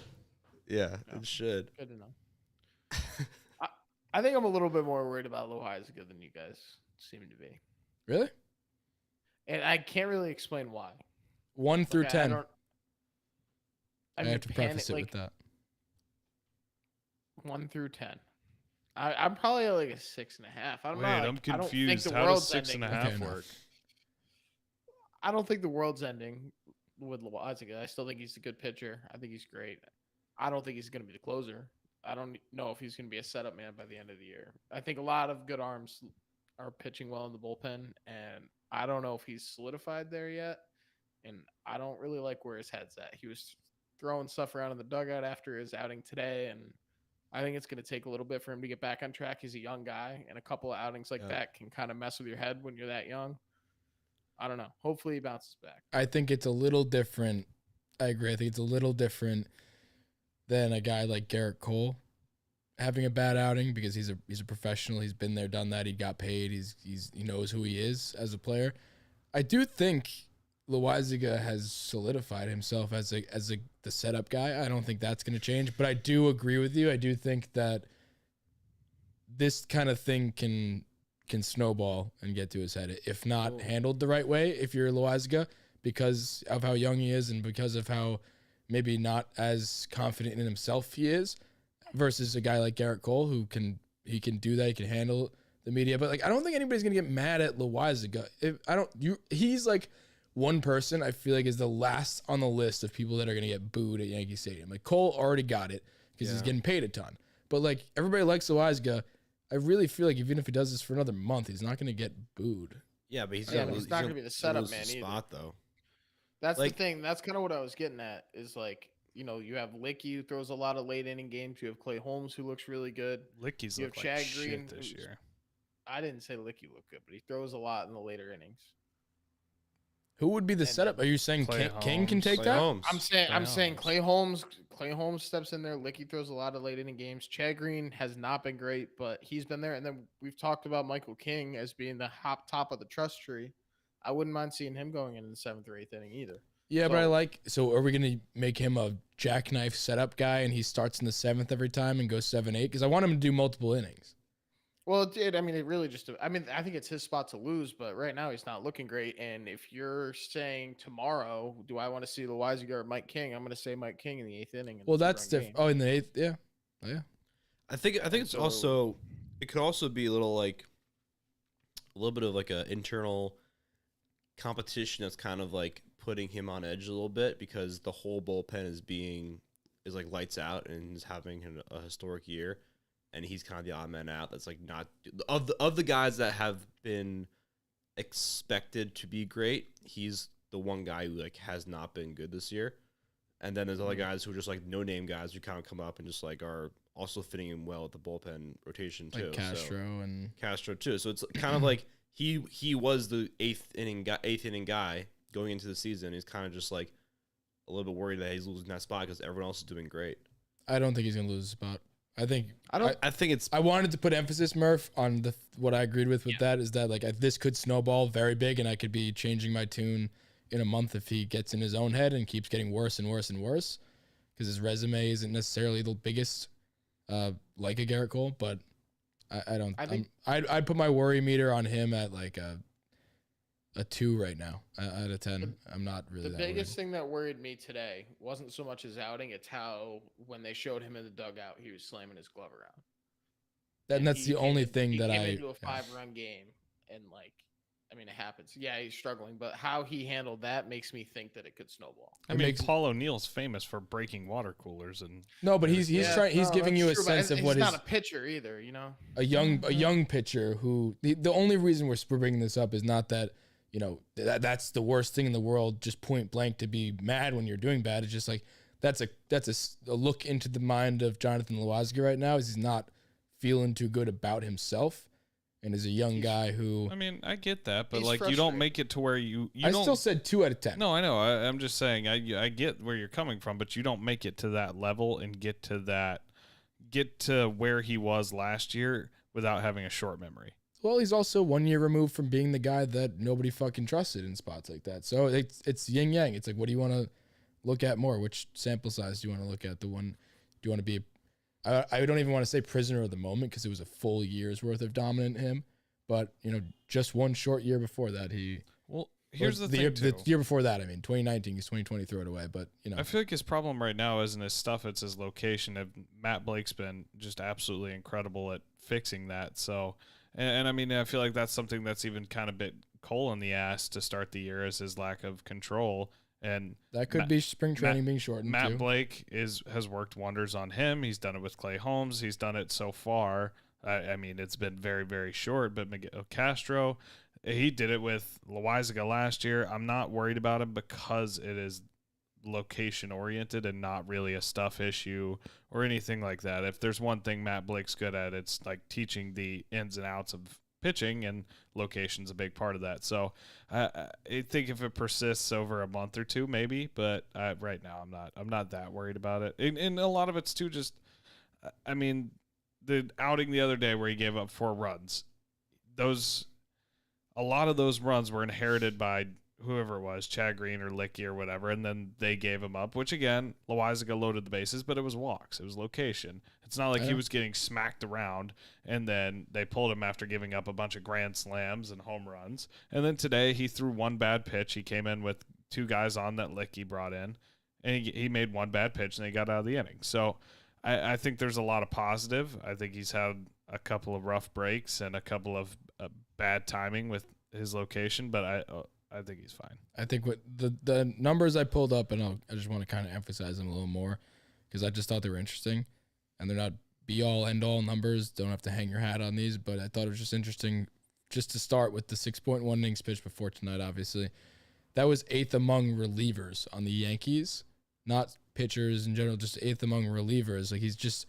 Speaker 5: Yeah, it should.
Speaker 6: Good to know. I think I'm a little bit more worried about Loizaga than you guys seem to be,
Speaker 3: Really?
Speaker 6: and I can't really explain why.
Speaker 3: 1 through
Speaker 6: Like,
Speaker 3: 10. I
Speaker 6: mean,
Speaker 3: have to preface it with that.
Speaker 6: 1 through 10. I'm probably like a 6.5. I don't
Speaker 4: wait.
Speaker 6: know.
Speaker 4: I'm
Speaker 6: I don't think
Speaker 4: confused.
Speaker 6: the
Speaker 4: How does
Speaker 6: world's
Speaker 4: 6 and a
Speaker 6: ending.
Speaker 4: half
Speaker 3: Okay, enough.
Speaker 4: work?
Speaker 6: I don't think the world's ending with Loizaga. I still think he's a good pitcher. I think he's great. I don't think he's going to be the closer. I don't know if he's going to be a setup man by the end of the year. I think a lot of good arms are pitching well in the bullpen, and I don't know if he's solidified there yet. And I don't really like where his head's at. He was throwing stuff around in the dugout after his outing today, and I think it's going to take a little bit for him to get back on track. He's a young guy, and a couple of outings like that can kind of mess with your head when you're that young. I don't know. Hopefully he bounces back.
Speaker 3: I think it's a little different. I agree. I think it's a little different than a guy like Garrett Cole having a bad outing because he's a professional. He's been there, done that. He got paid. He knows who he is as a player. I do think Loizaga has solidified himself as the setup guy. I don't think that's going to change, but I do agree with you. I do think that this kind of thing can snowball and get to his head if not handled the right way. If you're Loizaga, because of how young he is and because of how maybe not as confident in himself he is, versus a guy like Garrett Cole who can do that. He can handle the media, but like I don't think anybody's gonna get mad at Loizaga. He's like one person I feel like is the last on the list of people that are gonna get booed at Yankee Stadium. Like Cole already got it because he's getting paid a ton, but like everybody likes Loizaga. I really feel like even if he does this for another month, he's not gonna get booed.
Speaker 5: Yeah, but he's
Speaker 6: Yeah, but he's not gonna be the setup man either.
Speaker 5: spot though.
Speaker 6: That's
Speaker 5: Like-
Speaker 6: the thing. That's kind of what I was getting at. Is like, you know, you have Licky who throws a lot of late inning games. You have Clay Holmes who looks really good.
Speaker 4: Licky's
Speaker 6: You
Speaker 4: look
Speaker 6: have
Speaker 4: like
Speaker 6: Chad
Speaker 4: shit
Speaker 6: Green,
Speaker 4: this
Speaker 6: who's-
Speaker 4: year.
Speaker 6: I didn't say Licky looked good, but he throws a lot in the later innings.
Speaker 3: Who would be the
Speaker 6: And
Speaker 3: setup? Are you saying
Speaker 4: Clay
Speaker 3: King can
Speaker 4: Holmes,
Speaker 3: take
Speaker 5: Clay
Speaker 3: that?
Speaker 5: Holmes.
Speaker 6: I'm saying
Speaker 4: Holmes.
Speaker 6: Clay Holmes steps in there. Licky throws a lot of late inning games. Chad Green has not been great, but he's been there. And then we've talked about Michael King as being the top of the trust tree. I wouldn't mind seeing him going into the 7th or 8th inning either.
Speaker 3: Yeah, but I
Speaker 6: So-
Speaker 3: like. So are we gonna make him a jackknife setup guy and he starts in the 7th every time and goes 7-8? Because I want him to do multiple innings.
Speaker 6: Well, it did. I mean, it really just. I mean, I think it's his spot to lose, but right now he's not looking great. And if you're saying tomorrow, do I want to see Loizaga or Mike King? I'm going to say Mike King in the 8th inning.
Speaker 3: Well, that's different. Oh, in the 8th, yeah, oh, yeah.
Speaker 5: I think it's
Speaker 6: So-
Speaker 5: also it could also be a little bit of like a internal competition that's kind of like putting him on edge a little bit because the whole bullpen is like lights out and is having a historic year, and he's kind of the odd man out. That's like not of the guys that have been expected to be great. He's the one guy who like has not been good this year, and then there's other guys who are just like no name guys who kind of come up and just like are also fitting in well at the bullpen rotation too.
Speaker 3: Like Castro and
Speaker 5: Castro too. So it's kind of like he was the eighth inning guy going into the season. He's kind of just like a little bit worried that he's losing that spot because everyone else is doing great.
Speaker 3: I don't think he's gonna lose a spot. I think
Speaker 5: I think it's
Speaker 3: I wanted to put emphasis, Murph, on what I agreed with that is that like this could snowball very big, and I could be changing my tune in a month if he gets in his own head and keeps getting worse and worse and worse, because his resume isn't necessarily the biggest, like a Garrett Cole, but I'd put my worry meter on him at like a 2 right now out of 10. I'm not really
Speaker 6: The
Speaker 3: that
Speaker 6: biggest
Speaker 3: worried.
Speaker 6: thing that worried me today wasn't so much his outing; it's how when they showed him in the dugout, he was slamming his glove around.
Speaker 3: And that's
Speaker 6: he
Speaker 3: the
Speaker 6: came
Speaker 3: only
Speaker 6: in-
Speaker 3: thing
Speaker 6: he
Speaker 3: that
Speaker 6: came
Speaker 3: I
Speaker 6: into a 5-run game, and like, I mean, it happens. Yeah, he's struggling, but how he handled that makes me think that it could snowball.
Speaker 4: I
Speaker 3: It
Speaker 4: mean,
Speaker 3: makes-
Speaker 4: Paul O'Neill's famous for breaking water coolers, and
Speaker 3: no, but he's
Speaker 6: Yeah,
Speaker 3: trying. He's
Speaker 6: no,
Speaker 3: giving
Speaker 6: that's
Speaker 3: you a
Speaker 6: true, but
Speaker 3: sense of what
Speaker 6: he's
Speaker 3: his
Speaker 6: not a pitcher either. You know,
Speaker 3: a young pitcher who the only reason we're bringing this up is not that that's the worst thing in the world, just point blank, to be mad when you're doing bad. It's just like that's a look into the mind of Jonathan Loáisiga right now, is he's not feeling too good about himself, and is a young guy who
Speaker 4: I mean, I get that, but
Speaker 6: He's
Speaker 4: like you don't
Speaker 6: frustrated.
Speaker 4: make it to where you
Speaker 3: I
Speaker 4: don't.
Speaker 3: still said 2 out of 10.
Speaker 4: No, I know. I'm just saying. I get where you're coming from, but you don't make it to that level and get to where he was last year without having a short memory.
Speaker 3: Well, he's also 1 year removed from being the guy that nobody fucking trusted in spots like that. So it's yin yang. It's like, what do you want to look at more? Which sample size do you want to look at? Do you want to be? I don't even want to say prisoner of the moment, because it was a full year's worth of dominant him. But just one short year before that,
Speaker 4: Well, here's the thing
Speaker 3: year,
Speaker 4: too.
Speaker 3: the year before that, 2019, he's 2020, throw it away. But
Speaker 4: I feel like his problem right now isn't his stuff; it's his location. Matt Blake's been just absolutely incredible at fixing that. So, and I mean, I feel like that's something that's even kind of bit Cole in the ass to start the year, is his lack of control. And
Speaker 3: that could be spring training being shortened
Speaker 4: Matt
Speaker 3: too.
Speaker 4: Blake has worked wonders on him. He's done it with Clay Holmes. He's done it so far. I mean, it's been very, very short, but Miguel Castro, he did it with Loáisiga last year. I'm not worried about him because it is location oriented and not really a stuff issue or anything like that. If there's one thing Matt Blake's good at, it's like teaching the ins and outs of pitching, and location's a big part of that. So I think if it persists over a month or two, maybe, but right now I'm not that worried about it. And a lot of it's too just, I mean, the outing the other day where he gave up 4 runs, a lot of those runs were inherited by whoever it was, Chad Green or Licky or whatever, and then they gave him up, which again, Loáisiga loaded the bases, but it was walks. It was location. It's not like he was getting smacked around, and then they pulled him after giving up a bunch of grand slams and home runs. And then today he threw one bad pitch. He came in with 2 guys on that Licky brought in, and he made one bad pitch, and they got out of the inning. So I think there's a lot of positive. I think he's had a couple of rough breaks and a couple of bad timing with his location, but I think he's fine.
Speaker 3: I think what the numbers I pulled up, and I just want to kind of emphasize them a little more, because I just thought they were interesting, and they're not be all end all numbers. Don't have to hang your hat on these, but I thought it was just interesting just to start with the 6.1 innings pitched before tonight. Obviously, that was 8th among relievers on the Yankees, not pitchers in general, just 8th among relievers. Like, he's just,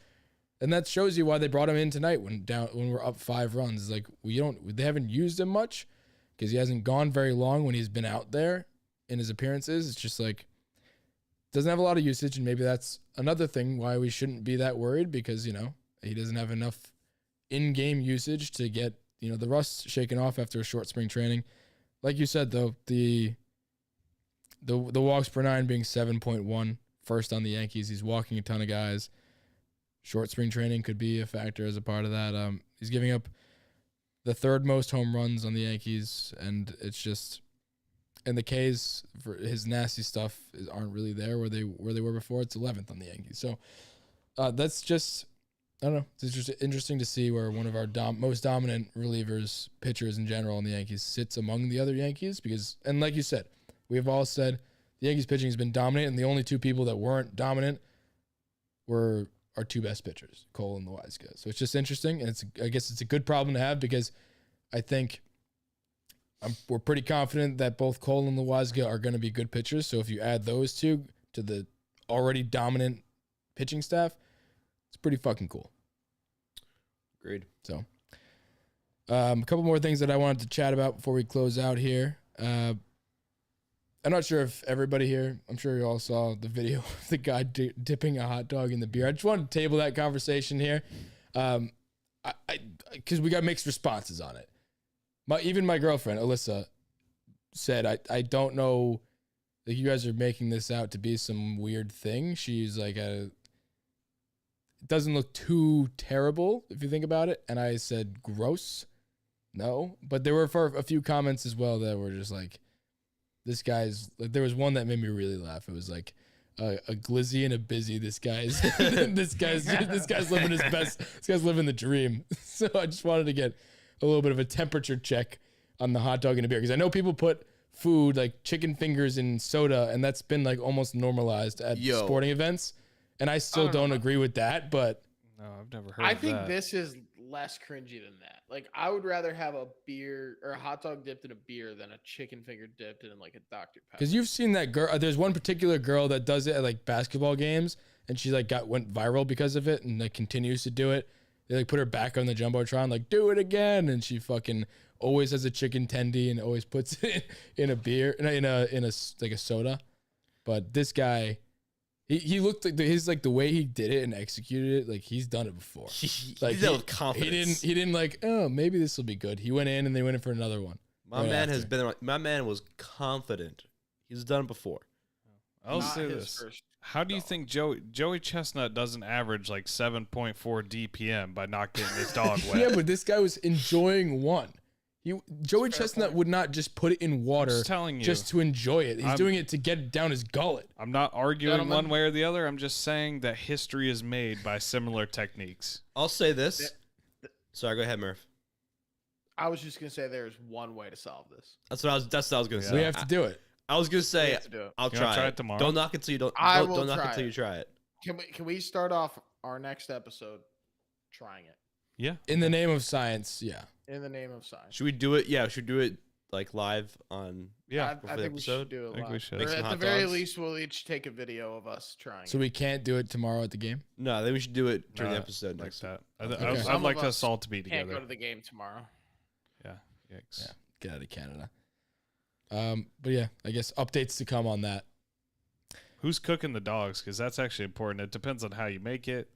Speaker 3: and that shows you why they brought him in tonight when we're up 5 runs. It's like they haven't used him much, because he hasn't gone very long when he's been out there in his appearances. It's just like, doesn't have a lot of usage, and maybe that's another thing why we shouldn't be that worried, because he doesn't have enough in-game usage to get the rust shaken off after a short spring training. Like you said, though, the walks per 9 being 7.1, first on the Yankees. He's walking a ton of guys. Short spring training could be a factor as a part of that. He's giving up the 3rd most home runs on the Yankees, and it's just, and the K's for his nasty stuff aren't really there where they were before. It's 11th on the Yankees. So that's just, I don't know. It's just interesting to see where one of our most dominant relievers, pitchers in general in the Yankees, sits among the other Yankees, because, and like you said, we've all said the Yankees pitching has been dominant, and the only 2 people that weren't dominant were our 2 best pitchers, Cole and Loáisiga. So it's just interesting, and I guess it's a good problem to have, because I think we're pretty confident that both Cole and Loáisiga are going to be good pitchers. So if you add those 2 to the already dominant pitching staff, it's pretty fucking cool.
Speaker 5: Agreed.
Speaker 3: So a couple more things that I wanted to chat about before we close out here. I'm not sure if everybody here, I'm sure you all saw the video of the guy dipping a hot dog in the beer. I just wanted to table that conversation here. Because we got mixed responses on it. Even my girlfriend, Alyssa, said, I don't know, like, you guys are making this out to be some weird thing. She's like, it doesn't look too terrible if you think about it. And I said, gross. No. But there were a few comments as well that were just like, this guy's, like, there was one that made me really laugh. It was like, a glizzy and a busy. This guy's living his best. This guy's living the dream. So I just wanted to get a little bit of a temperature check on the hot dog and a beer, because I know people put food like chicken fingers in soda, and that's been like almost normalized at sporting events. And I still don't agree with that. But
Speaker 4: No, I've never heard.
Speaker 6: I
Speaker 4: of
Speaker 6: think
Speaker 4: that.
Speaker 6: this is less cringy than that. Like, I would rather have a beer or a hot dog dipped in a beer than a chicken finger dipped in like a Dr. Pepper.
Speaker 3: because you've seen that girl. There's one particular girl that does it at like basketball games, and she like went viral because of it, and like continues to do it. They like put her back on the jumbotron, like, do it again, and she fucking always has a chicken tendy and always puts it in a beer, in a like a soda. But this guy, he looked like the way he did it and executed it, like he's done it before. Like,
Speaker 5: he did it with confidence.
Speaker 3: He didn't like, oh, maybe this will be good. He went in and they went in for another one.
Speaker 5: My man was confident. He's done it before.
Speaker 4: I'll
Speaker 6: Not
Speaker 4: say
Speaker 6: his
Speaker 4: this.
Speaker 6: first
Speaker 4: How do you
Speaker 6: dog.
Speaker 4: think Joey Chestnut doesn't average like 7.4 DPM by not getting his dog wet?
Speaker 3: Yeah, but this guy was enjoying one. Joey
Speaker 6: Fair
Speaker 3: Chestnut
Speaker 6: point.
Speaker 3: would not just put it in water
Speaker 4: just telling you.
Speaker 3: just to enjoy it. He's doing it to get it down his gullet.
Speaker 4: I'm not arguing
Speaker 6: Gentlemen.
Speaker 4: one way or the other. I'm just saying that history is made by similar techniques.
Speaker 5: I'll say this. Sorry, go ahead, Murph.
Speaker 6: I was just gonna say there's one way to solve this.
Speaker 5: That's what I was gonna say.
Speaker 3: We have to do it.
Speaker 5: I was gonna
Speaker 6: We
Speaker 5: say
Speaker 6: have to do it.
Speaker 5: I'll
Speaker 4: You wanna
Speaker 5: try,
Speaker 4: try
Speaker 5: it.
Speaker 4: it tomorrow?
Speaker 5: Don't knock it till you don't.
Speaker 6: I
Speaker 5: don't
Speaker 6: will
Speaker 5: don't knock
Speaker 6: try
Speaker 5: it till
Speaker 6: it.
Speaker 5: you try it.
Speaker 6: Can we start off our next episode trying it
Speaker 4: Yeah.
Speaker 3: In the name of science, yeah.
Speaker 6: in the name of science?
Speaker 5: Should we do it? Yeah, should we do it like live on?
Speaker 4: Yeah.
Speaker 6: I
Speaker 5: the
Speaker 6: think we should
Speaker 5: episode?
Speaker 6: do it
Speaker 4: I think we
Speaker 6: live.
Speaker 4: should.
Speaker 6: Or
Speaker 5: Make some
Speaker 6: at the
Speaker 5: hot
Speaker 6: very
Speaker 5: dogs.
Speaker 6: least, we'll each take a video of us trying.
Speaker 3: So
Speaker 6: it.
Speaker 3: we can't do it tomorrow at the game?
Speaker 5: No, then we should do it during the
Speaker 4: Uh,
Speaker 5: episode
Speaker 4: like
Speaker 5: next.
Speaker 4: that.
Speaker 3: Okay.
Speaker 4: I'd
Speaker 6: Some
Speaker 4: like
Speaker 6: of
Speaker 4: us
Speaker 6: us
Speaker 4: all to be
Speaker 6: can't go
Speaker 4: together.
Speaker 6: to the game tomorrow.
Speaker 4: Yeah. Yikes.
Speaker 3: Yeah. Get out of Canada. But yeah, I guess updates to come on that.
Speaker 4: Who's cooking the dogs? Because that's actually important. It depends on how you make it.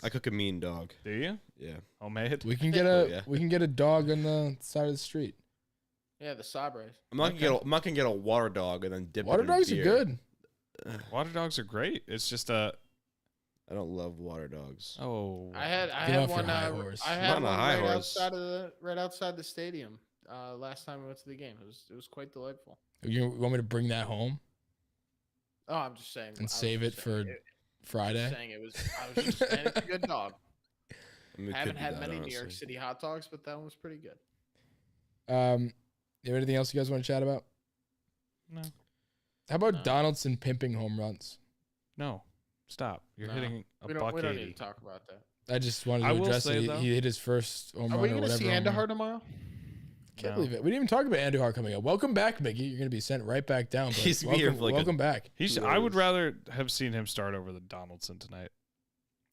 Speaker 5: I cook a mean dog.
Speaker 4: Do you?
Speaker 5: Yeah.
Speaker 4: Homemade?
Speaker 3: We can get
Speaker 5: Oh, yeah.
Speaker 3: a dog on the side of the street.
Speaker 6: Yeah, the Sabres.
Speaker 5: I'm not gonna get a water dog and then dip
Speaker 3: Water
Speaker 5: it in
Speaker 3: dogs are
Speaker 5: beer.
Speaker 3: good.
Speaker 4: Water dogs are great. It's just
Speaker 5: I don't love water dogs.
Speaker 4: oh.
Speaker 6: I had
Speaker 3: Get
Speaker 6: had
Speaker 3: off your
Speaker 6: one.
Speaker 3: high horse.
Speaker 6: I
Speaker 5: I'm
Speaker 6: had
Speaker 5: on a
Speaker 6: one
Speaker 5: high
Speaker 6: right
Speaker 5: horse.
Speaker 6: outside the stadium. Last time we went to the game, it was quite delightful.
Speaker 3: You want me to bring that home
Speaker 6: Oh, I'm just saying. I
Speaker 3: and
Speaker 6: was
Speaker 3: save it
Speaker 6: just
Speaker 3: for
Speaker 6: saying,
Speaker 3: Friday?
Speaker 6: saying it was. I was just saying it's a good dog.
Speaker 5: I mean, it
Speaker 6: I haven't
Speaker 5: could be
Speaker 6: had
Speaker 5: that,
Speaker 6: many New York
Speaker 5: honestly.
Speaker 6: City hot dogs, but that one was pretty good.
Speaker 3: You have anything else you guys want to chat about?
Speaker 4: No.
Speaker 3: How about
Speaker 6: No.
Speaker 3: Donaldson pimping home runs?
Speaker 4: No. Stop. You're
Speaker 6: No.
Speaker 4: hitting a
Speaker 6: We
Speaker 4: buck
Speaker 6: don't need
Speaker 4: 80.
Speaker 6: to talk about that.
Speaker 3: I just wanted
Speaker 4: I
Speaker 3: to
Speaker 4: will
Speaker 3: address
Speaker 4: say,
Speaker 3: it.
Speaker 4: though-
Speaker 3: He hit his first home
Speaker 6: Are
Speaker 3: run
Speaker 6: we
Speaker 3: or
Speaker 6: going to
Speaker 3: whatever.
Speaker 6: see
Speaker 3: home run.
Speaker 6: Andahar tomorrow?
Speaker 3: Can't
Speaker 4: No.
Speaker 3: believe it. We didn't even talk about Andujar coming up. Welcome back, Mickey. You're going to be sent right back down. But
Speaker 5: He's
Speaker 3: welcome,
Speaker 5: here for like a-
Speaker 3: welcome back.
Speaker 4: I would rather have seen him start over than Donaldson tonight.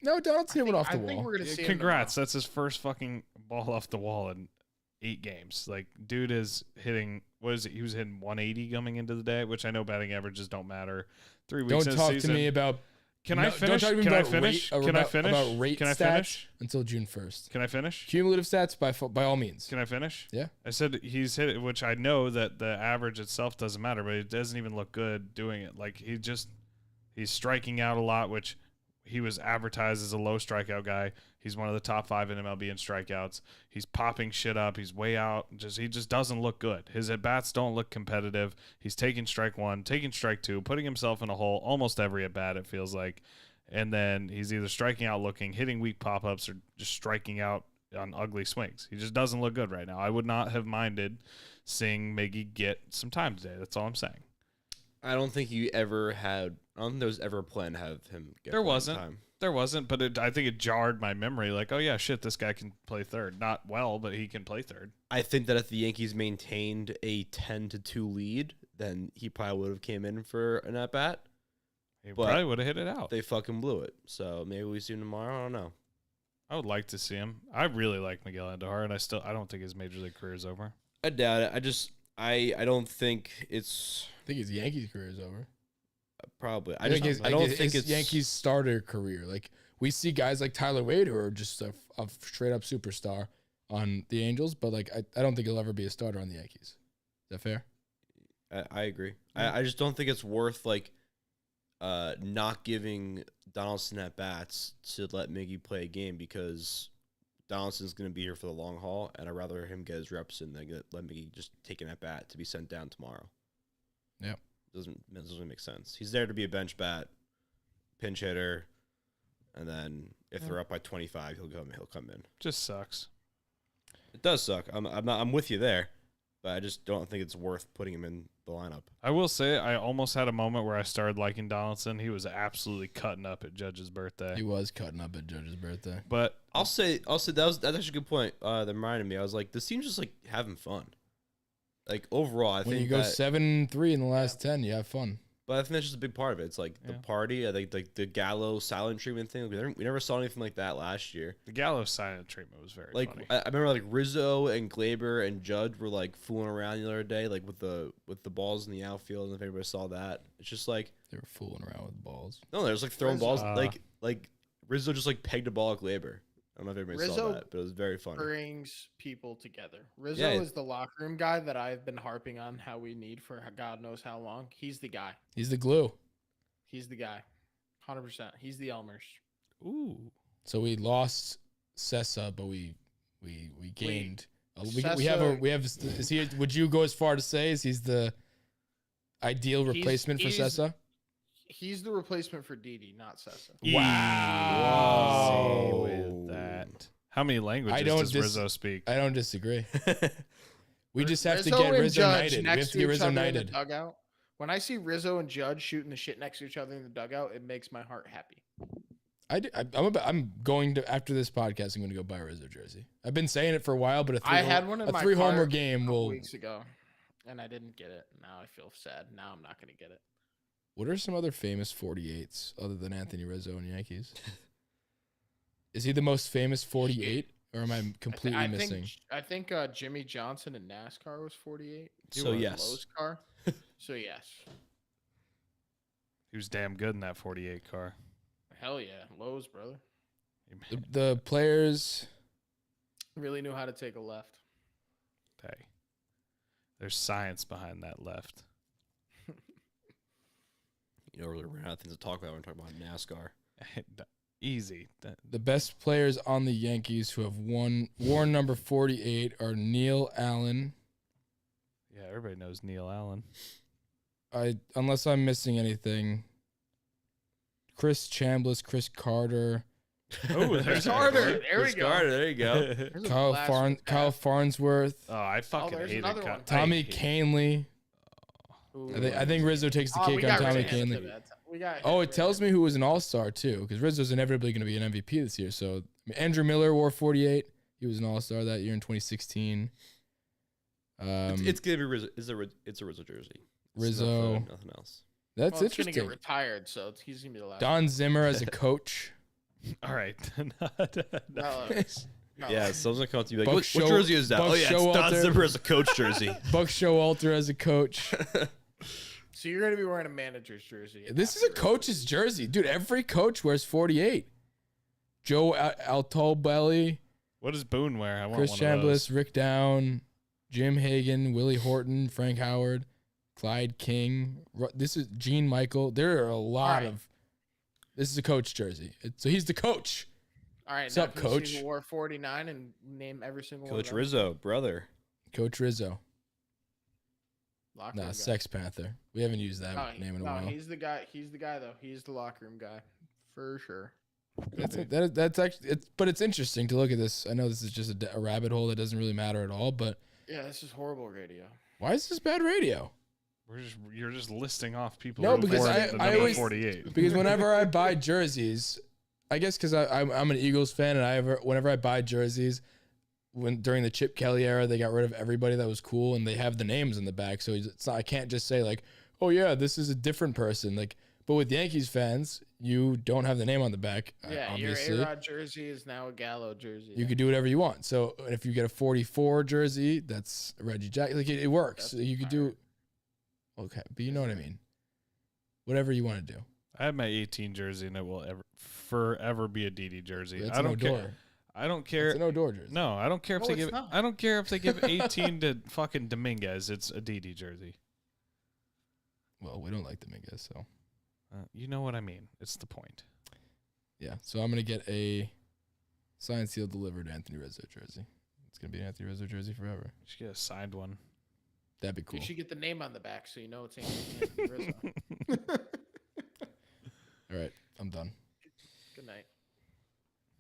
Speaker 3: No, Donaldson went off the
Speaker 6: I think
Speaker 3: wall.
Speaker 6: we're going to
Speaker 4: Yeah,
Speaker 6: see him
Speaker 4: congrats.
Speaker 6: tomorrow.
Speaker 4: That's his first fucking ball off the wall in 8 games. Like, dude is hitting, what is it? He was hitting 180 coming into the day, which I know batting averages don't matter. 3 weeks
Speaker 3: Don't
Speaker 4: in the
Speaker 3: talk
Speaker 4: season.
Speaker 3: to me about.
Speaker 4: Can
Speaker 3: no,
Speaker 4: I
Speaker 3: Don't
Speaker 4: finish?
Speaker 3: talk to me
Speaker 4: Can I
Speaker 3: about
Speaker 4: finish?
Speaker 3: Rate, or
Speaker 4: Can I
Speaker 3: about,
Speaker 4: finish?
Speaker 3: About rate
Speaker 4: Can I
Speaker 3: stats
Speaker 4: finish?
Speaker 3: until June 1st.
Speaker 4: Can I finish?
Speaker 3: Cumulative stats by all means.
Speaker 4: Can I finish?
Speaker 3: Yeah.
Speaker 4: I said he's hit it, which I know that the average itself doesn't matter, but it doesn't even look good doing it. Like he's striking out a lot, which he was advertised as a low strikeout guy. He's one of the top 5 in MLB in strikeouts. He's popping shit up. He's way out. He just doesn't look good. His at bats don't look competitive. He's taking strike 1, taking strike 2, putting himself in a hole almost every at bat. It feels like. And then he's either striking out looking, hitting weak pop-ups, or just striking out on ugly swings. He just doesn't look good right now. I would not have minded seeing Miggy get some time today. That's all I'm saying.
Speaker 5: I don't think you ever had. I don't think there was ever a plan to have him get
Speaker 4: There
Speaker 5: playing
Speaker 4: wasn't.
Speaker 5: time.
Speaker 4: There wasn't, but I think it jarred my memory. Like, oh yeah, shit, this guy can play third. Not well, but he can play third.
Speaker 5: I think that if the Yankees maintained a 10-2 lead, then he probably would have came in for an at bat.
Speaker 4: He
Speaker 5: But
Speaker 4: probably would have hit it out.
Speaker 5: They fucking blew it. So maybe we see him tomorrow. I don't know.
Speaker 4: I would like to see him. I really like Miguel Andujar, and I don't think his major league career is over.
Speaker 5: I doubt it. I don't think it's
Speaker 3: I think his Yankees career is over.
Speaker 5: probably. I
Speaker 3: think
Speaker 5: just I don't think
Speaker 3: his
Speaker 5: it's
Speaker 3: Yankees starter career. Like we see guys like Tyler Wade who are just a straight up superstar on the Angels, but like I don't think he'll ever be a starter on the Yankees. Is that fair?
Speaker 5: I agree. I just don't think it's worth like not giving Donaldson at bats to let Miggy play a game because Donaldson's going to be here for the long haul, and I'd rather him get his reps in than let Miggy just take an at bat to be sent down tomorrow.
Speaker 3: Yep.
Speaker 5: Doesn't make sense. He's there to be a bench bat, pinch hitter, and then if they're up by 25, he'll come in.
Speaker 4: Just sucks.
Speaker 5: It does suck. I'm with you there, but I just don't think it's worth putting him in the lineup.
Speaker 4: I will say I almost had a moment where I started liking Donaldson. He was absolutely cutting up at Judge's birthday.
Speaker 3: He was cutting up at Judge's birthday.
Speaker 4: But
Speaker 5: I'll say that's actually a good point. That reminded me. I was like, this team's just like having fun. Like overall, I
Speaker 3: When
Speaker 5: think
Speaker 3: you go
Speaker 5: that,
Speaker 3: 7-3 in the last 10, you have fun.
Speaker 5: but I think that's just a big part of it. It's like the
Speaker 4: Yeah.
Speaker 5: party. I think like the Gallo silent treatment thing. We never saw anything like that last year.
Speaker 4: the Gallo silent treatment was very
Speaker 5: Like
Speaker 4: funny.
Speaker 5: I remember like Rizzo and Glaber and Judge were like fooling around the other day, like with the balls in the outfield. And if anybody saw that, it's just like
Speaker 3: They were fooling around with balls.
Speaker 5: no, there's like throwing
Speaker 6: Rizzo.
Speaker 5: balls like Rizzo just like pegged a ball at Glaber. I don't know if everybody saw
Speaker 6: Rizzo
Speaker 5: that, but it was very funny.
Speaker 6: Brings people together. Rizzo
Speaker 5: Yeah.
Speaker 6: is the locker room guy that I've been harping on how we need for God knows how long. He's the guy.
Speaker 3: He's the glue.
Speaker 6: He's the guy. 100%. He's the Elmers.
Speaker 4: Ooh.
Speaker 3: So we lost Sessa, but we gained. We have
Speaker 6: Sessa-
Speaker 3: is he? Would you go as far to say is he's the ideal replacement for
Speaker 6: he's-
Speaker 3: Sessa?
Speaker 6: He's the replacement for Didi, not Sessa.
Speaker 3: Wow.
Speaker 4: Easy with that. How many languages
Speaker 3: I don't
Speaker 4: does Rizzo speak?
Speaker 3: I don't disagree. We just have to
Speaker 6: Rizzo
Speaker 3: get
Speaker 6: and
Speaker 3: Rizzo
Speaker 6: Judge
Speaker 3: United. We
Speaker 6: next
Speaker 3: have to
Speaker 6: to
Speaker 3: get
Speaker 6: each
Speaker 3: Rizzo
Speaker 6: other in the
Speaker 3: United.
Speaker 6: dugout. When I see Rizzo and Judge shooting the shit next to each other in the dugout, it makes my heart happy.
Speaker 3: I'm going to after this podcast. I'm going to go buy a Rizzo jersey. I've been saying it for a while, but
Speaker 6: I had one in
Speaker 3: a
Speaker 6: my
Speaker 3: 3 homer
Speaker 6: car
Speaker 3: game
Speaker 6: a couple
Speaker 3: will.
Speaker 6: weeks ago, and I didn't get it. Now I feel sad. Now I'm not going to get it.
Speaker 3: What are some other famous 48s other than Anthony Rizzo and Yankees? Is he the most famous 48, or am I completely missing?
Speaker 6: I think Jimmy Johnson in NASCAR was 48.
Speaker 5: So
Speaker 6: was
Speaker 5: yes.
Speaker 6: Lowe's car. So yes.
Speaker 4: He was damn good in that 48 car.
Speaker 6: Hell yeah, Lowe's brother.
Speaker 3: The players.
Speaker 6: Really knew how to take a left.
Speaker 4: Hey, there's science behind that left.
Speaker 5: You know, we're running out of things to talk about when we're talking about NASCAR.
Speaker 4: Easy.
Speaker 3: The best players on the Yankees who have worn number 48 are Neil Allen.
Speaker 4: Yeah, everybody knows Neil Allen.
Speaker 3: Unless I'm missing anything, Chris Chambliss, Chris Carter,
Speaker 4: Oh, there's
Speaker 6: Carter. There we
Speaker 5: Chris
Speaker 6: go.
Speaker 5: Carter, there you go.
Speaker 6: There's a
Speaker 3: Kyle
Speaker 6: blast
Speaker 3: Kyle Farnsworth,
Speaker 4: Oh, I fucking
Speaker 6: there's
Speaker 4: hated
Speaker 6: another one.
Speaker 3: Tommy Canley.
Speaker 6: Ooh.
Speaker 3: I think Rizzo takes the
Speaker 6: Oh, we
Speaker 3: cake on
Speaker 6: got
Speaker 3: Tommy
Speaker 6: rid of him.
Speaker 3: Canley.
Speaker 6: We got
Speaker 3: Oh,
Speaker 6: him.
Speaker 3: it tells me who was an All-Star too, because Rizzo's inevitably going to be an MVP this year. So Andrew Miller wore 48. He was an All-Star that year in 2016.
Speaker 5: It's gonna be Rizzo. It's a Rizzo jersey. It's
Speaker 3: Rizzo.
Speaker 5: nothing else.
Speaker 3: That's
Speaker 6: Well, it's gonna
Speaker 3: interesting.
Speaker 6: get retired, so he's gonna be the last.
Speaker 3: Don Zimmer as a coach.
Speaker 4: All right.
Speaker 6: No, no.
Speaker 5: Yeah, someone's gonna come up to you like,
Speaker 3: Buck
Speaker 5: what
Speaker 3: Show-
Speaker 5: jersey is that?
Speaker 3: Buck
Speaker 5: Oh yeah, it's Don
Speaker 3: Showalter.
Speaker 5: Zimmer as a coach jersey.
Speaker 3: Buck Showalter as a coach.
Speaker 6: So you're gonna be wearing a manager's jersey.
Speaker 3: This is a coach's jersey, dude. Every coach wears 48. Joe Altobelli,
Speaker 4: What does Boone wear? I want
Speaker 3: Chris
Speaker 4: one of those.
Speaker 3: Chambliss, Rick Down, Jim Hagan, Willie Horton, Frank Howard, Clyde King. This is Gene Michael. There are a lot
Speaker 6: All right.
Speaker 3: of. This is a coach jersey. So he's the coach.
Speaker 6: All right,
Speaker 3: What's
Speaker 6: now
Speaker 3: up,
Speaker 6: can you see
Speaker 3: Coach?
Speaker 6: who wore 49 and name every single one.
Speaker 5: Coach
Speaker 6: of them?
Speaker 5: Rizzo, brother.
Speaker 3: Coach Rizzo.
Speaker 6: Locker
Speaker 3: Nah,
Speaker 6: room guy.
Speaker 3: Sex Panther. We haven't used that
Speaker 6: No,
Speaker 3: name in a
Speaker 6: no,
Speaker 3: while.
Speaker 6: he's the guy. He's the guy though. He's the locker room guy for sure.
Speaker 3: That's actually but it's interesting to look at this. I know this is just a rabbit hole that doesn't really matter at all, but
Speaker 6: Yeah, this is horrible radio.
Speaker 3: why is this bad radio?
Speaker 4: You're just listing off people.
Speaker 3: No,
Speaker 4: who
Speaker 3: because
Speaker 4: wore
Speaker 3: I
Speaker 4: the number
Speaker 3: always
Speaker 4: 48.
Speaker 3: because whenever I buy jerseys, I guess because I'm an Eagles fan, and whenever I buy jerseys, during the Chip Kelly era, they got rid of everybody that was cool, and they have the names in the back, so it's not, I can't just say like, oh yeah, this is a different person. Like But with Yankees fans, you don't have the name on the back.
Speaker 6: Yeah,
Speaker 3: obviously.
Speaker 6: your A-Rod jersey is now a Gallo jersey.
Speaker 3: You could do whatever you want. So if you get a 44 jersey, that's Reggie Jack. Like it works.
Speaker 6: That's
Speaker 3: You could do. Okay, but you know what I mean. Whatever you want to do.
Speaker 4: I have my 18 jersey, and it will forever be a DD jersey.
Speaker 3: That's
Speaker 4: I
Speaker 3: an
Speaker 4: don't care.
Speaker 3: Odor.
Speaker 4: I don't care.
Speaker 3: It's an Odor jersey.
Speaker 4: No, I don't care if
Speaker 6: No,
Speaker 4: they
Speaker 6: it's
Speaker 4: give.
Speaker 6: not.
Speaker 4: I don't care if they give 18 to fucking Dominguez. It's a DD jersey.
Speaker 3: Well, we don't like Dominguez, so
Speaker 4: You know what I mean. It's the point.
Speaker 3: yeah. So I'm gonna get a signed, sealed, delivered Anthony Rizzo jersey. It's gonna be an Anthony Rizzo jersey forever.
Speaker 4: You should get a signed one.
Speaker 3: That'd be cool.
Speaker 6: You should get the name on the back so you know it's Anthony Rizzo.
Speaker 3: All right, I'm done.